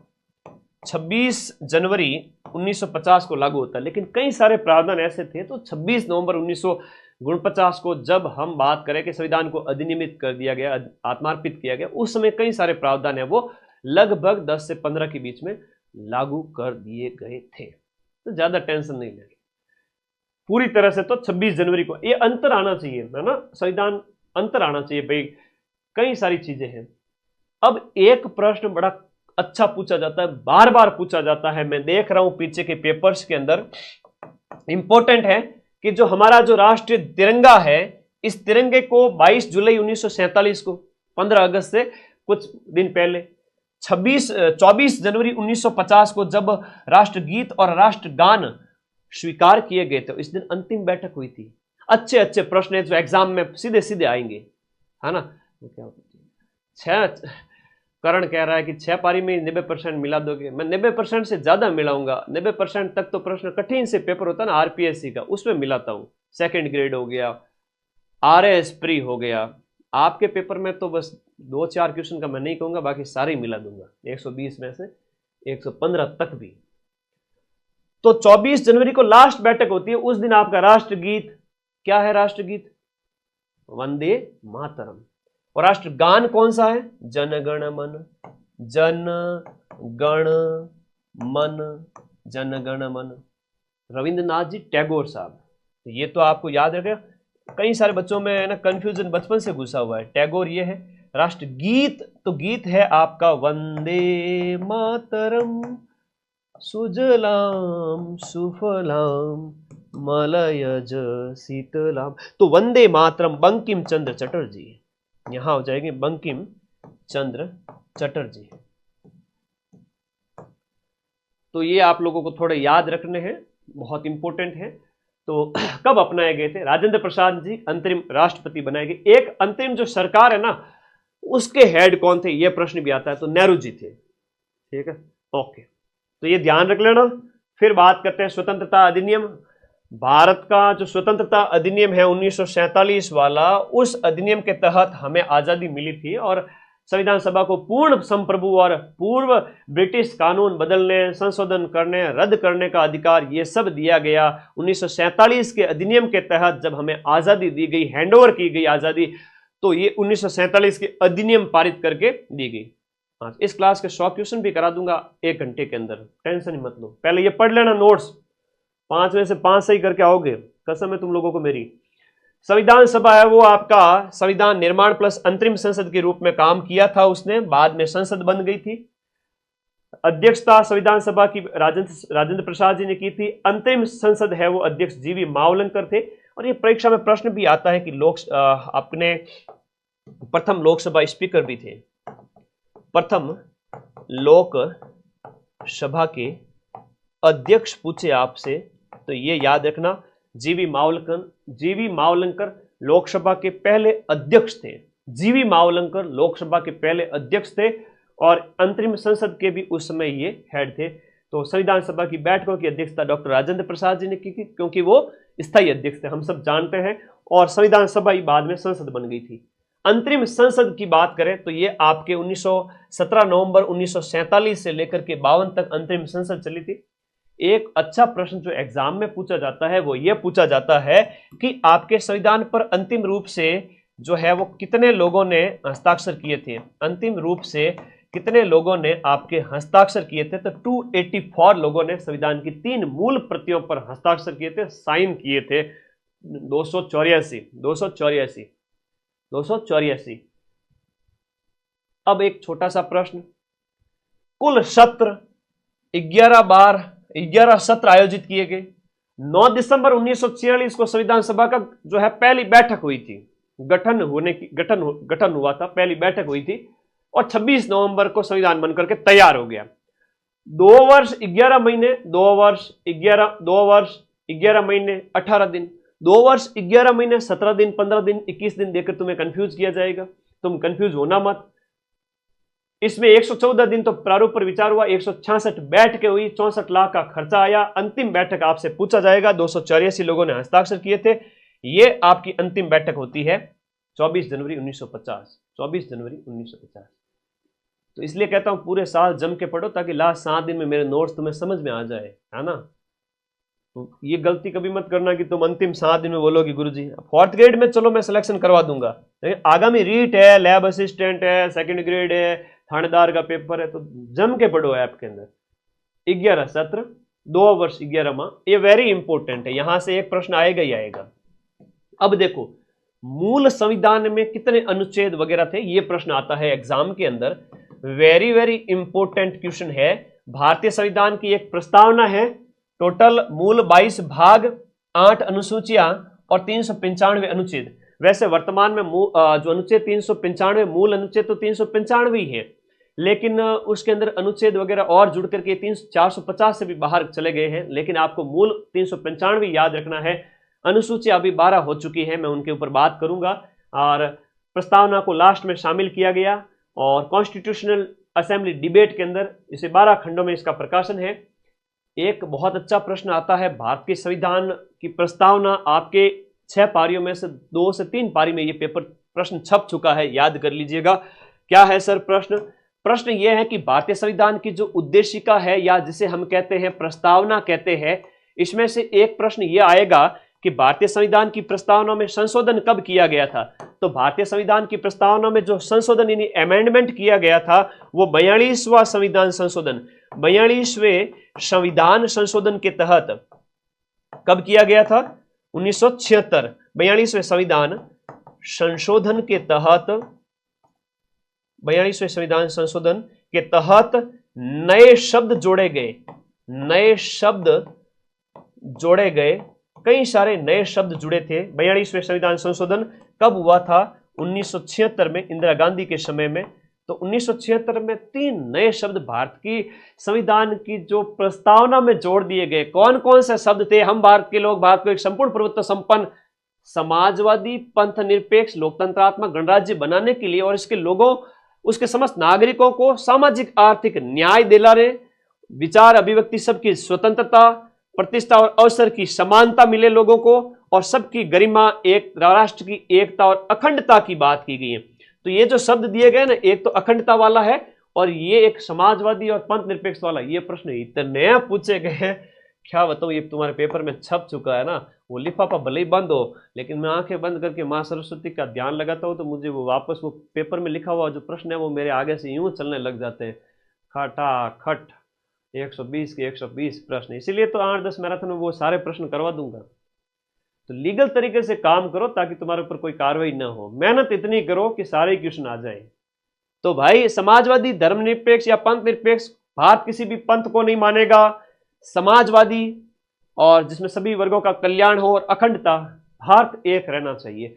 Speaker 1: 26 जनवरी 1950 को लागू होता है, लेकिन कई सारे प्रावधान ऐसे थे तो 26 नवंबर 1949 को जब हम बात करें कि संविधान को अधिनियमित कर दिया गया, आत्मार्पित किया गया, उस समय कई सारे प्रावधान है वो लगभग 10 से 15 के बीच में लागू कर दिए गए थे। तो ज्यादा टेंशन नहीं लेना, पूरी तरह से तो 26 जनवरी को ये अंतर आना चाहिए, है ना, संविधान अंतर आना चाहिए भाई, कई सारी चीजें हैं। अब एक प्रश्न बड़ा अच्छा पूछा जाता है, बार बार पूछा जाता है, मैं देख रहा हूं पीछे के पेपर्स के अंदर, इंपॉर्टेंट है कि जो हमारा जो राष्ट्रीय तिरंगा है, इस तिरंगे को 22 जुलाई 1947 को, 15 अगस्त से कुछ दिन पहले, 24 जनवरी 1950 को जब राष्ट्रगीत और राष्ट्रगान स्वीकार किए गए थे, इस दिन अंतिम बैठक हुई थी। अच्छे अच्छे प्रश्न है जो एग्जाम में सीधे सीधे आएंगे, है ना। क्या करण कह रहा है कि 6 पारी में 90% मिला दोगे, मैं 90% से ज्यादा मिलाऊंगा। 90% तक तो प्रश्न कठिन से पेपर होता है ना आरपीएससी का, उसमें मिलाता हूं। 2nd ग्रेड हो गया, आरएस प्री हो गया, आपके पेपर में तो बस 2-4 क्वेश्चन का मैं नहीं कहूंगा, बाकी सारे ही मिला दूंगा, 120 में से 115 तक भी। तो 24 जनवरी को लास्ट बैठक होती है, उस दिन आपका राष्ट्रगीत क्या है? राष्ट्रगीत वंदे मातरम। और राष्ट्रगान कौन सा है? जन गण मन, जन गण मन, जन गण मन। रविंद्रनाथ जी टैगोर साहब। तो ये तो आपको याद रखेगा, कई सारे बच्चों में है ना कंफ्यूजन बचपन से घुसा हुआ है। टैगोर ये है। राष्ट्रगीत तो गीत है आपका वंदे मातरम सुजलाम सुफलाम मलयज शीतलाम। तो वंदे मातरम बंकिम चंद्र चटर्जी, यहां हो जाएंगे बंकिम चंद्र चटर्जी। तो ये आप लोगों को थोड़े याद रखने हैं, बहुत इंपॉर्टेंट है। तो कब अपनाए गए थे? राजेंद्र प्रसाद जी अंतरिम राष्ट्रपति बनाए गए। एक अंतरिम जो सरकार है ना, उसके हेड कौन थे, ये प्रश्न भी आता है, तो नेहरू जी थे। ठीक है, ओके, तो ये ध्यान रख लेना। फिर बात करते हैं स्वतंत्रता अधिनियम। भारत का जो स्वतंत्रता अधिनियम है 1947 वाला, उस अधिनियम के तहत हमें आजादी मिली थी और संविधान सभा को पूर्ण संप्रभु और पूर्व ब्रिटिश कानून बदलने, संशोधन करने, रद्द करने का अधिकार ये सब दिया गया। 1947 के अधिनियम के तहत जब हमें आजादी दी गई, हैंडओवर की गई आजादी, तो ये 1947 के अधिनियम पारित करके दी गई। हाँ, इस क्लास के 100 क्वेश्चन भी करा दूंगा 1 घंटे के अंदर, टेंशन ही मत लो। पहले ये पढ़ लेना नोट्स, 5 में से 5 सही करके आओगे, कसम है तुम लोगों को मेरी। संविधान सभा है वो आपका संविधान निर्माण प्लस अंतरिम संसद के रूप में काम किया था उसने, बाद में संसद बन गई थी। अध्यक्षता संविधान सभा की राजेंद्र प्रसाद जी ने की थी। अंतरिम संसद है वो अध्यक्ष जीवी मावलंकर थे। और ये परीक्षा में प्रश्न भी आता है कि अपने प्रथम लोकसभा स्पीकर भी थे, प्रथम लोकसभा के अध्यक्ष पूछे आपसे, तो ये याद रखना जीवी मावलंकर लोकसभा के पहले अध्यक्ष थे। जीवी मावलंकर लोकसभा के पहले अध्यक्ष थे और अंतरिम संसद के भी उस समय ये हेड थे। तो संविधान सभा की बैठकों की अध्यक्षता डॉक्टर राजेंद्र प्रसाद जी ने की थी, क्योंकि वो स्थायी अध्यक्ष थे, हम सब जानते हैं। और संविधान सभा ही बाद में संसद बन गई थी। अंतरिम संसद की बात करें तो ये आपके 17 नवंबर 1947 से लेकर के 52 तक अंतरिम संसद चली थी। एक अच्छा प्रश्न जो एग्जाम में पूछा जाता है वो ये पूछा जाता है कि आपके संविधान पर अंतिम रूप से जो है वो कितने लोगों ने हस्ताक्षर किए थे। अंतिम रूप से कितने लोगों ने आपके हस्ताक्षर किए थे? तो 284 लोगों ने संविधान की 3 मूल प्रतियों पर हस्ताक्षर किए थे, साइन किए थे। 284। अब एक छोटा सा प्रश्न, कुल सत्र 11 सत्र आयोजित किए गए। 9 दिसंबर 1946 को संविधान सभा का जो है पहली बैठक हुई थी, गठन हुआ था, पहली बैठक हुई थी। और 26 नवंबर को संविधान बनकर के तैयार हो गया। 2 वर्ष 11 महीने 2 वर्ष 11 महीने 18 दिन, 2 वर्ष 11 महीने 17 दिन 15 दिन 21 दिन देकर तुम्हें कंफ्यूज किया जाएगा। तुम कंफ्यूज होना मत। इसमें 114 दिन तो प्रारूप पर विचार हुआ, 166 बैठकें हुई, 64 लाख का खर्चा आया। अंतिम बैठक आपसे पूछा जाएगा, 284 लोगों ने हस्ताक्षर किए थे। ये आपकी अंतिम बैठक होती है 24 जनवरी 1950। 24 जनवरी 1950। तो इसलिए कहता हूं पूरे साल जम के पढ़ो ताकि लास्ट 7 दिन में मेरे नोट्स तुम्हें समझ में आ जाए, है ना। तो ये गलती कभी मत करना कि तुम अंतिम 7 दिन में बोलोगे गुरुजी 4th ग्रेड में चलो मैं सिलेक्शन करवा दूंगा, आगामी रीट है, लैब असिस्टेंट है, 2nd ग्रेड है, थानेदार का पेपर है, तो जम के पढ़ो ऐप के अंदर। 11 सत्र 2 वर्ष 11 माह, ये वेरी इंपॉर्टेंट है, यहां से एक प्रश्न आएगा ही आएगा। अब देखो मूल संविधान में कितने अनुच्छेद वगैरह थे, ये प्रश्न आता है एग्जाम के अंदर। वेरी वेरी इंपॉर्टेंट क्वेश्चन है। भारतीय संविधान की एक प्रस्तावना है, टोटल मूल 22 भाग, 8 अनुसूचियां और 395 अनुच्छेद। वैसे वर्तमान में जो अनुच्छेद 395 मूल अनुच्छेद तो 395 ही है, लेकिन उसके अंदर अनुच्छेद वगैरह और जुड़ करके 450 से भी बाहर चले गए हैं। लेकिन आपको मूल 395 याद रखना है। अनुसूची अभी 12 हो चुकी है, मैं उनके ऊपर बात करूंगा। और प्रस्तावना को लास्ट में शामिल किया गया और कॉन्स्टिट्यूशनल असेंबली डिबेट के अंदर इसे 12 खंडों में इसका प्रकाशन है। एक बहुत अच्छा प्रश्न आता है, भारत के संविधान की प्रस्तावना आपके 6 पारियों में से 2 से 3 पारी में ये पेपर प्रश्न छप चुका है, याद कर लीजिएगा। क्या है सर प्रश्न यह है कि भारतीय संविधान की जो उद्देशिका है या जिसे हम कहते हैं प्रस्तावना कहते हैं, इसमें से एक प्रश्न यह आएगा कि भारतीय संविधान की प्रस्तावना में संशोधन कब किया गया था। तो भारतीय संविधान की प्रस्तावना में जो संशोधन यानी अमेंडमेंट किया गया था वो 42वां संविधान संशोधन, 42वें संविधान संशोधन के तहत कब किया गया था? 1976 42वें संविधान संशोधन के तहत, 42वें संविधान संशोधन के तहत नए शब्द जोड़े गए, नए शब्द जोड़े गए, कई सारे नए शब्द जुड़े थे। 42वें संविधान संशोधन कब हुआ था? 1976 में, इंदिरा गांधी के समय में। तो 1976 में 3 नए शब्द भारत की संविधान की जो प्रस्तावना में जोड़ दिए गए। कौन कौन से शब्द थे? हम भारत के लोग भारत को एक संपूर्ण प्रभुत्व संपन्न समाजवादी पंथ निरपेक्ष लोकतंत्रात्मक गणराज्य बनाने के लिए और इसके लोगों, उसके समस्त नागरिकों को सामाजिक आर्थिक न्याय दिलाने, विचार अभिव्यक्ति सबकी स्वतंत्रता, प्रतिष्ठा और अवसर की समानता मिले लोगों को, और सबकी गरिमा, एक राष्ट्र की एकता और अखंडता की बात की गई है। तो ये जो शब्द दिए गए ना, एक तो अखंडता वाला है और ये एक समाजवादी और पंथ निरपेक्ष वाला। ये प्रश्न इतने पूछे गए हैं, क्या बताऊं, ये तुम्हारे पेपर में छप चुका है ना। वो लिफाफा भले ही बंद हो, लेकिन मैं आंखें बंद करके माँ सरस्वती का ध्यान लगाता हूँ तो मुझे वो वापस वो पेपर में लिखा हुआ जो प्रश्न है वो मेरे आगे से यूं चलने लग जाते हैं, खटाखट 120 के 120 प्रश्न। इसीलिए तो 8-10 मैराथन में वो सारे प्रश्न करवा दूंगा। तो लीगल तरीके से काम करो ताकि तुम्हारे ऊपर कोई कार्रवाई ना हो। मेहनत इतनी करो कि सारे क्वेश्चन आ जाए। तो भाई, समाजवादी, धर्मनिरपेक्ष या पंथ निरपेक्ष, भारत किसी भी पंथ को नहीं मानेगा, समाजवादी और जिसमें सभी वर्गों का कल्याण हो, और अखंडता, भारत एक रहना चाहिए।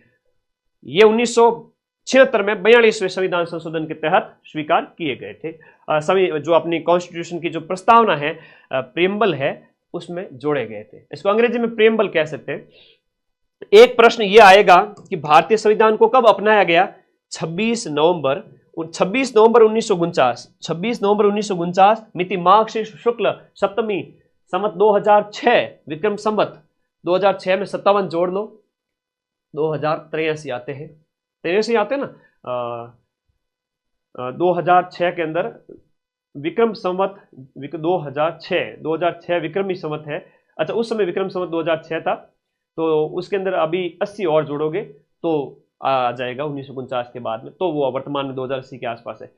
Speaker 1: ये 1976 में 42वें संविधान संशोधन के तहत स्वीकार किए गए थे। जो अपनी कॉन्स्टिट्यूशन की जो प्रस्तावना है, प्रीएम्बल है, उसमें जोड़े गए थे। इसको अंग्रेजी में प्रीएम्बल कह सकते हैं। एक प्रश्न यह आएगा कि भारतीय संविधान को कब अपनाया गया? 26 नवंबर 1949, 26 नवंबर 1949, मिति मार्गशीर्ष शुक्ल सप्तमी, संवत 2006, विक्रम संवत 2006 में 57 जोड़ लो, 2083 आते हैं, 83 आते हैं ना। 2006 के अंदर विक्रम संवत 2006 विक्रमी संवत है। अच्छा, उस समय विक्रम संवत 2006 था, तो उसके अंदर अभी 80 और जोड़ोगे तो आ जाएगा 1949 के बाद में, तो वो वर्तमान में 2080 के आसपास है।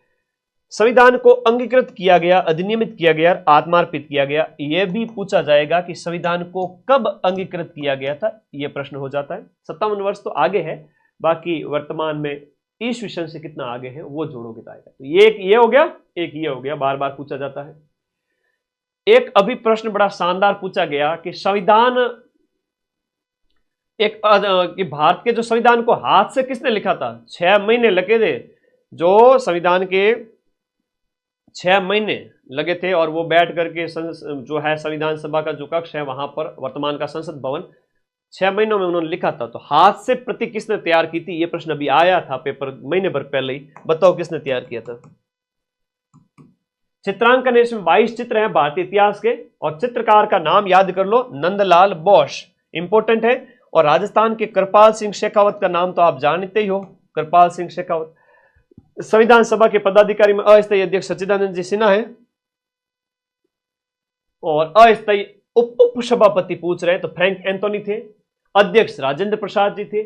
Speaker 1: संविधान को अंगीकृत किया गया, अधिनियमित किया गया, आत्मार्पित किया गया। यह भी पूछा जाएगा कि संविधान को कब अंगीकृत किया गया था, यह प्रश्न हो जाता है। 57 वर्ष तो आगे है, बाकी वर्तमान में इस विषय से कितना आगे है वो जोड़ोगे तो आएगा। तो ये हो गया, एक ये हो गया, बार बार पूछा जाता है। एक अभी प्रश्न बड़ा शानदार पूछा गया कि संविधान, कि भारत के जो संविधान को हाथ से किसने लिखा था? 6 महीने लगे थे, जो संविधान के 6 महीने लगे थे, और वो बैठ करके जो है संविधान सभा का जो कक्ष है वहां पर, वर्तमान का संसद भवन, 6 महीनों में उन्होंने लिखा था। तो हाथ से प्रति किसने तैयार की थी? ये प्रश्न अभी आया था पेपर महीने भर पहले ही। बताओ किसने तैयार किया था? चित्रांकन, इसमें 22 चित्र हैं भारतीय इतिहास के, और चित्रकार का नाम याद कर लो, नंदलाल बोस, इंपॉर्टेंट है। और राजस्थान के कृपाल सिंह शेखावत का नाम तो आप जानते ही हो, कृपाल सिंह शेखावत। संविधान सभा के पदाधिकारी में अस्थायी अध्यक्ष सच्चिदानंद जी सिन्हा है, और अस्थायी उप सभापति पूछ रहे हैं तो फ्रैंक एंथोनी थे, अध्यक्ष राजेंद्र प्रसाद जी थे,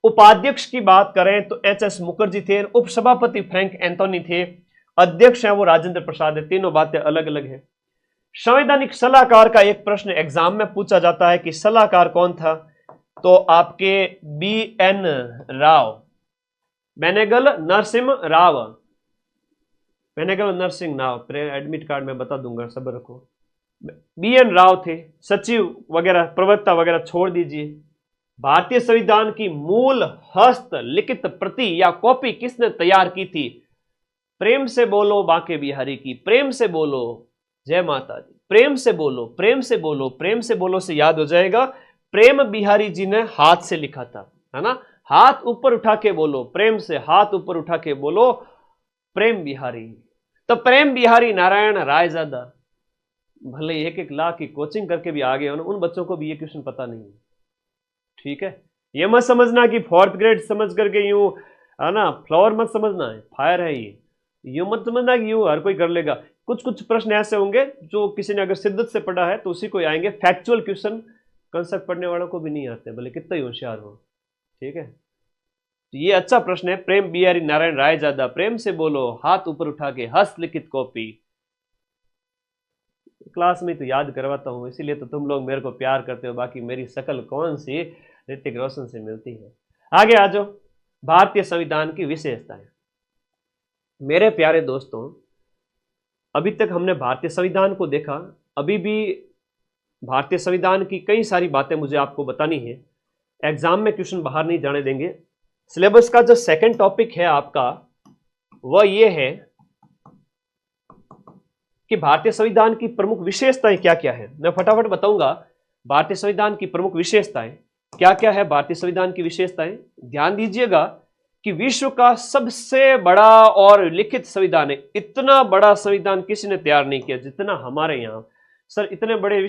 Speaker 1: उपाध्यक्ष की बात करें तो एच.एस. मुखर्जी थे, उप सभापति फ्रैंक एंथोनी थे, अध्यक्ष है वो राजेंद्र प्रसाद है। तीनों बातें अलग अलग है। संवैधानिक सलाहकार का एक प्रश्न एग्जाम में पूछा जाता है कि सलाहकार कौन था? तो आपके B N. Rao, Benegal Narasimha Rao, Benegal Narasimha Rao, admit card में बता दूंगा, सब्र रखो। बी.एन. राव थे। सचिव वगैरह, प्रवक्ता वगैरह छोड़ दीजिए। भारतीय संविधान की मूल हस्त लिखित प्रति या कॉपी किसने तैयार की थी? प्रेम से बोलो बांके बिहारी की, प्रेम से बोलो, जय माता दी, प्रेम से बोलो, प्रेम से बोलो, प्रेम से बोलो से याद हो जाएगा, प्रेम बिहारी जी ने हाथ से लिखा था, है ना। हाथ ऊपर उठा के बोलो, प्रेम से हाथ ऊपर उठा के बोलो, प्रेम बिहारी। तो प्रेम बिहारी नारायण रायजादा, भले 1-1 लाख की कोचिंग करके भी आगे हो ना, उन बच्चों को भी ये क्वेश्चन पता नहीं है, ठीक है। ये मत समझना कि 4th ग्रेड समझ करके यूं, है ना, फ्लावर मत समझना है, फायर है ये। यूं मत समझना कि यूं हर कोई कर लेगा। कुछ कुछ प्रश्न ऐसे होंगे जो किसी ने अगर शिद्दत से पढ़ा है तो उसी को आएंगे। फैक्चुअल क्वेश्चन कंसेप्ट पढ़ने वालों को भी नहीं आते, भले कितना ही होशियार हो, ठीक है। तो ये अच्छा प्रश्न है। प्रेम बिहारी नारायण रायजादा, प्रेम से बोलो, हाथ ऊपर उठा के, हस्तलिखित कॉपी। क्लास में तो याद करवाता हूँ, इसीलिए तो तुम लोग मेरे को प्यार करते हो, बाकी मेरी शक्ल कौन सी ऋतिक रोशन से मिलती है। आगे आ जाओ, भारतीय संविधान की विशेषताएं। मेरे प्यारे दोस्तों, अभी तक हमने भारतीय संविधान को देखा, अभी भी भारतीय संविधान की कई सारी बातें मुझे आपको बतानी है, एग्जाम में क्वेश्चन बाहर नहीं जाने देंगे। सिलेबस का जो सेकंड टॉपिक है आपका वह यह है कि भारतीय संविधान की प्रमुख विशेषताएं क्या क्या है। मैं फटाफट बताऊंगा भारतीय संविधान की प्रमुख विशेषताएं क्या क्या है। भारतीय संविधान की विशेषताएं ध्यान दीजिएगा कि विश्व का सबसे बड़ा और लिखित संविधान है। इतना बड़ा संविधान किसी ने तैयार नहीं किया जितना हमारे यहाँ। सर इतने बड़े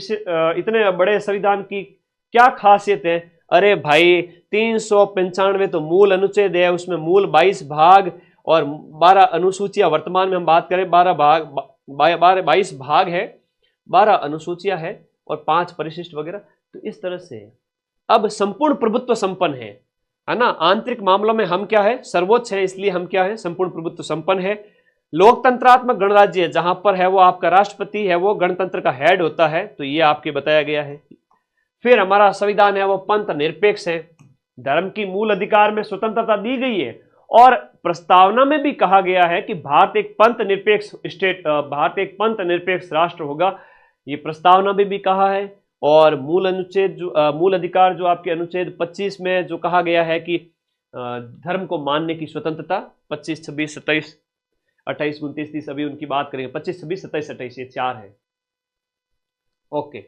Speaker 1: संविधान की क्या खासियत है? अरे भाई 395 तो मूल अनुच्छेद है, उसमें मूल 22 भाग और 12 अनुसूचियां। वर्तमान में हम बात करें 22 भाग है, 12 अनुसूचियां है और 5 परिशिष्ट वगैरह। तो इस तरह से अब संपूर्ण प्रभुत्व संपन्न है ना। आंतरिक मामलों में हम क्या है? सर्वोच्च है, इसलिए हम क्या है? संपूर्ण प्रभुत्व संपन्न है। लोकतंत्रात्मक गणराज्य है, जहां पर है वो आपका राष्ट्रपति है, वो गणतंत्र का हेड होता है, तो ये आपके बताया गया है। फिर हमारा संविधान है वो पंथ निरपेक्ष है, धर्म की मूल अधिकार में स्वतंत्रता दी गई है और प्रस्तावना में भी कहा गया है कि भारत एक पंथ निरपेक्ष राष्ट्र होगा। ये प्रस्तावना में भी कहा है। और मूल अधिकार जो आपके अनुच्छेद 25 में जो कहा गया है कि धर्म को मानने की स्वतंत्रता, 25, 26, 27, 28, 29, 30 अभी उनकी बात करेंगे। 25, 26, 27, 28 ये 4 है। ओके।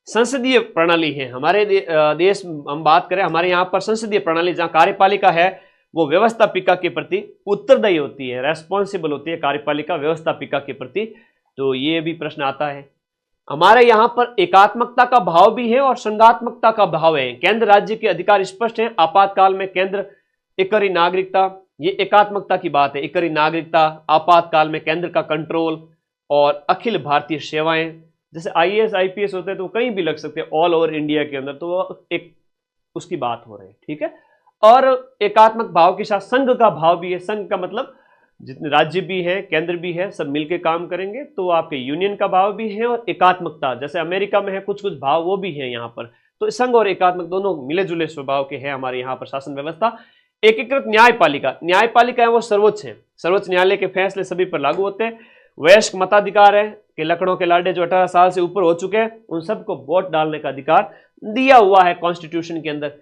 Speaker 1: संसदीय प्रणाली है हमारे देश, हम बात करें हमारे यहां पर संसदीय प्रणाली, जहां कार्यपालिका है वो व्यवस्थापिका के प्रति उत्तरदायी होती है, रेस्पॉन्सिबल होती है कार्यपालिका व्यवस्थापिका के प्रति। तो ये भी प्रश्न आता है। हमारे यहां पर एकात्मकता का भाव भी है और संघात्मकता का भाव है। केंद्र राज्य के अधिकार स्पष्ट हैं। आपातकाल में केंद्र एकरी नागरिकता, ये एकात्मकता की बात है। एकरी नागरिकता, आपातकाल में केंद्र का कंट्रोल और अखिल भारतीय सेवाएं, जैसे IAS IPS होते हैं तो कहीं भी लग सकते हैं ऑल ओवर इंडिया के अंदर, तो एक उसकी बात हो रही है, ठीक है। और एकात्मक भाव के साथ संघ का भाव भी है। संघ का मतलब जितने राज्य भी है, केंद्र भी है, सब मिलके काम करेंगे, तो आपके यूनियन का भाव भी है। और एकात्मकता जैसे अमेरिका में है कुछ कुछ भाव, वो भी है यहाँ पर। तो संघ और एकात्मक दोनों मिले जुले स्वभाव के हैं हमारे यहाँ पर शासन व्यवस्था। एकीकृत न्यायपालिका, न्यायपालिका है वो सर्वोच्च है, सर्वोच्च न्यायालय के फैसले सभी पर लागू होते हैं। वयस्क मताधिकार है कि लकड़ों के लाडे जो 18 साल से ऊपर हो चुके हैं उन सबको वोट डालने का अधिकार दिया हुआ है कॉन्स्टिट्यूशन के अंदर।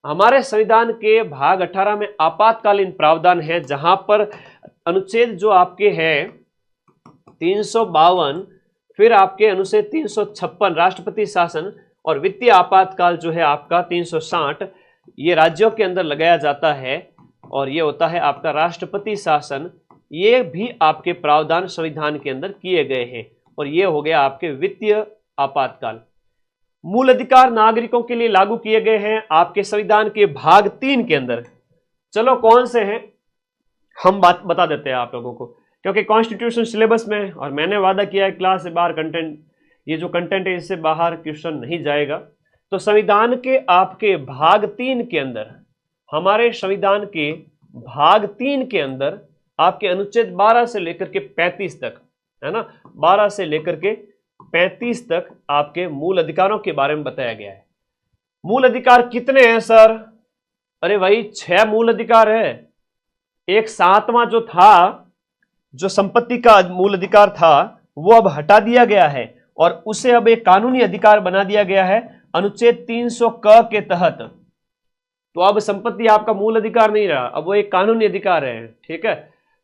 Speaker 1: हमारे संविधान के भाग 18 में आपातकालीन प्रावधान है, जहां पर अनुच्छेद जो आपके हैं 352, फिर आपके अनुच्छेद 356 राष्ट्रपति शासन और वित्तीय आपातकाल जो है आपका 360 ये राज्यों के अंदर लगाया जाता है और ये होता है आपका राष्ट्रपति शासन। ये भी आपके प्रावधान संविधान के अंदर किए गए हैं और ये हो गया आपके वित्तीय आपातकाल। मूल अधिकार नागरिकों के लिए लागू किए गए हैं आपके संविधान के भाग 3 के अंदर। चलो कौन से हैं हम बात बता देते हैं आप लोगों को, क्योंकि कॉन्स्टिट्यूशन सिलेबस में, और मैंने वादा किया है क्लास से बाहर कंटेंट, ये जो कंटेंट है इससे बाहर क्वेश्चन नहीं जाएगा। तो संविधान के आपके भाग 3 के अंदर, हमारे संविधान के भाग 3 के अंदर आपके अनुच्छेद 12 से लेकर के 35 तक, है ना, 12 से लेकर के 35 तक आपके मूल अधिकारों के बारे में बताया गया है। मूल अधिकार कितने हैं सर? अरे भाई 6 मूल अधिकार है। एक 7वां जो था, जो संपत्ति का मूल अधिकार था, वो अब हटा दिया गया है और उसे अब एक कानूनी अधिकार बना दिया गया है अनुच्छेद 300 क के तहत। तो अब संपत्ति आपका मूल अधिकार नहीं रहा, अब वो एक कानूनी अधिकार है, ठीक है।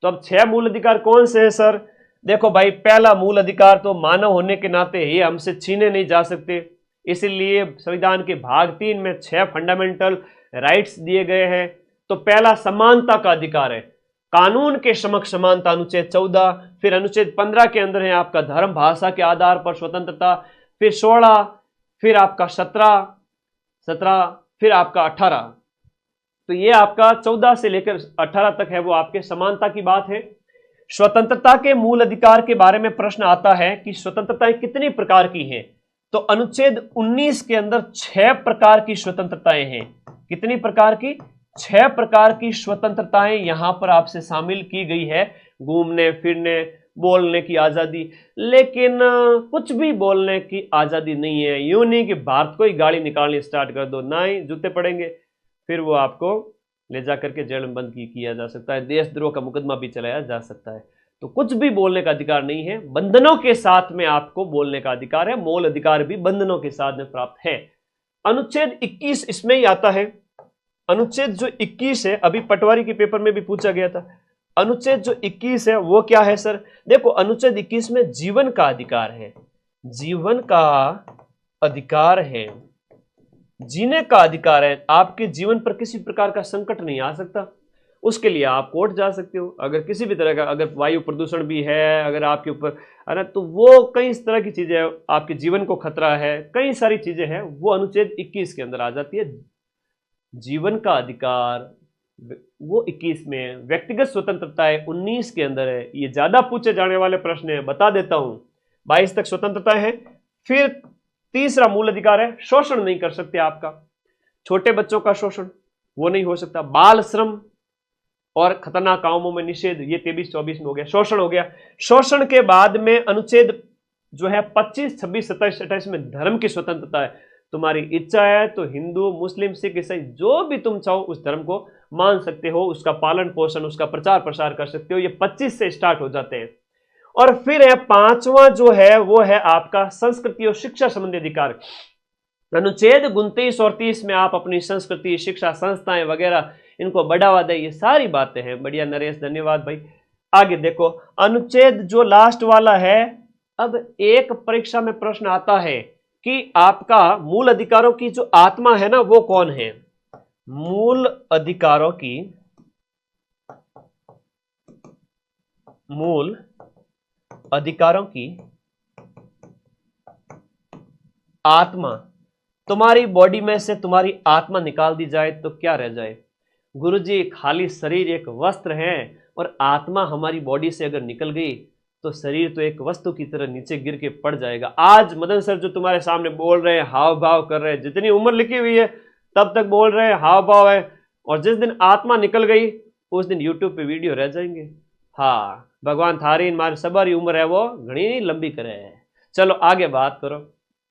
Speaker 1: तो अब 6 मूल अधिकार कौन से हैं सर? देखो भाई, पहला मूल अधिकार तो मानव होने के नाते ही हमसे छीने नहीं जा सकते, इसलिए संविधान के भाग 3 में 6 फंडामेंटल राइट्स दिए गए हैं। तो पहला समानता का अधिकार है, कानून के समक्ष समानता, अनुच्छेद 14। फिर अनुच्छेद 15 के अंदर है आपका धर्म भाषा के आधार पर स्वतंत्रता। फिर 16, फिर आपका 17, फिर आपका 18। तो ये आपका 14 से लेकर 18 तक है वो आपके समानता की बात है। स्वतंत्रता के मूल अधिकार के बारे में प्रश्न आता है कि स्वतंत्रताएं कितनी प्रकार की हैं। तो अनुच्छेद 19 के अंदर 6 प्रकार की स्वतंत्रताएं हैं। कितनी प्रकार की? 6 प्रकार की स्वतंत्रताएं यहां पर आपसे शामिल की गई है। घूमने फिरने, बोलने की आजादी, लेकिन कुछ भी बोलने की आजादी नहीं है। यूं नहीं कि भारत को ही गाड़ी निकालनी स्टार्ट कर दो, ना ही जूते पड़ेंगे, फिर वो आपको ले जा करके जेल में बंद किया जा सकता है, देशद्रोह का मुकदमा भी चलाया जा सकता है। तो कुछ भी बोलने का अधिकार नहीं है, बंधनों के साथ में आपको बोलने का अधिकार है, मूल अधिकार भी बंधनों के साथ में प्राप्त है। अनुच्छेद 21 इसमें ही आता है। अनुच्छेद जो 21 है, अभी पटवारी के पेपर में भी पूछा गया था, अनुच्छेद जो 21 है वो क्या है सर? देखो, अनुच्छेद 21 में जीवन का अधिकार है, जीवन का अधिकार है, जीने का अधिकार है। आपके जीवन पर किसी प्रकार का संकट नहीं आ सकता, उसके लिए आप कोर्ट जा सकते हो। अगर किसी भी तरह का, अगर वायु प्रदूषण भी है अगर आपके ऊपर, है ना, तो वो कई तरह की चीजें, आपके जीवन को खतरा है, कई सारी चीजें हैं, वो अनुच्छेद 21 के अंदर आ जाती है। जीवन का अधिकार वो 21 में है, व्यक्तिगत स्वतंत्रता है 19 के अंदर है। ये ज्यादा पूछे जाने वाले प्रश्न है, बता देता हूं। 22 तक स्वतंत्रता है। फिर तीसरा मूल अधिकार है, शोषण नहीं कर सकते आपका, छोटे बच्चों का शोषण वो नहीं हो सकता। बाल श्रम और खतरनाक कामों में निषेध, ये 23-24 में हो गया, शोषण हो गया। शोषण के बाद में अनुच्छेद जो है 25, 26, 27, 28 में धर्म की स्वतंत्रता है। तुम्हारी इच्छा है तो हिंदू, मुस्लिम, सिख, ईसाई जो भी तुम चाहो उस धर्म को मान सकते हो, उसका पालन पोषण, उसका प्रचार प्रसार कर सकते हो। ये 25 से स्टार्ट हो जाते हैं। और फिर है पांचवा जो है वो है आपका संस्कृति और शिक्षा संबंधी अधिकार। अनुच्छेद 29 और 30 में आप अपनी संस्कृति, शिक्षा संस्थाएं वगैरह इनको बढ़ावा दें, ये सारी बातें हैं। बढ़िया नरेश, धन्यवाद भाई। आगे देखो, अनुच्छेद जो लास्ट वाला है, अब एक परीक्षा में प्रश्न आता है कि आपका मूल अधिकारों की जो आत्मा है ना वो कौन है? मूल अधिकारों की आत्मा, तुम्हारी बॉडी में से तुम्हारी आत्मा निकाल दी जाए तो क्या रह जाए? गुरुजी, खाली शरीर एक वस्त्र है और आत्मा हमारी बॉडी से अगर निकल गई तो शरीर तो एक वस्तु की तरह नीचे गिर के पड़ जाएगा। आज मदन सर जो तुम्हारे सामने बोल रहे हैं, हाव भाव कर रहे हैं, जितनी उम्र लिखी हुई है तब तक बोल रहे हैं, हाव भाव है, और जिस दिन आत्मा निकल गई उस दिन यूट्यूब पे वीडियो रह जाएंगे। हाँ, भगवान थारी हमारी सबारी उम्र है वो घनी लंबी करे है। चलो आगे बात करो।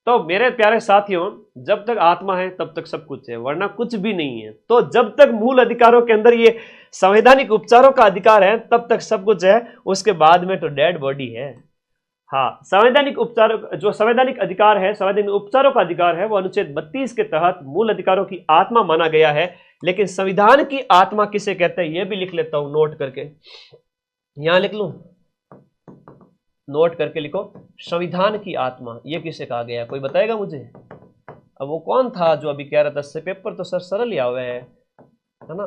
Speaker 1: तो मेरे प्यारे साथियों, जब तक आत्मा है तब तक सब कुछ है, वरना कुछ भी नहीं है। तो जब तक मूल अधिकारों के अंदर ये संवैधानिक उपचारों का अधिकार है तब तक सब कुछ है, उसके बाद में तो डेड बॉडी है। हाँ, संवैधानिक उपचार, जो संवैधानिक अधिकार है, संवैधानिक उपचारों का अधिकार है, वो अनुच्छेद 32 के तहत मूल अधिकारों की आत्मा माना गया है। लेकिन संविधान की आत्मा किसे कहते हैं ये भी लिख लेता हूं, नोट करके, यहां लिख लूं, नोट करके लिखो, संविधान की आत्मा ये किसे कहा गया? कोई बताएगा मुझे? अब वो कौन था जो अभी कह रहा था पेपर तो सर सरल ही आवे है ना,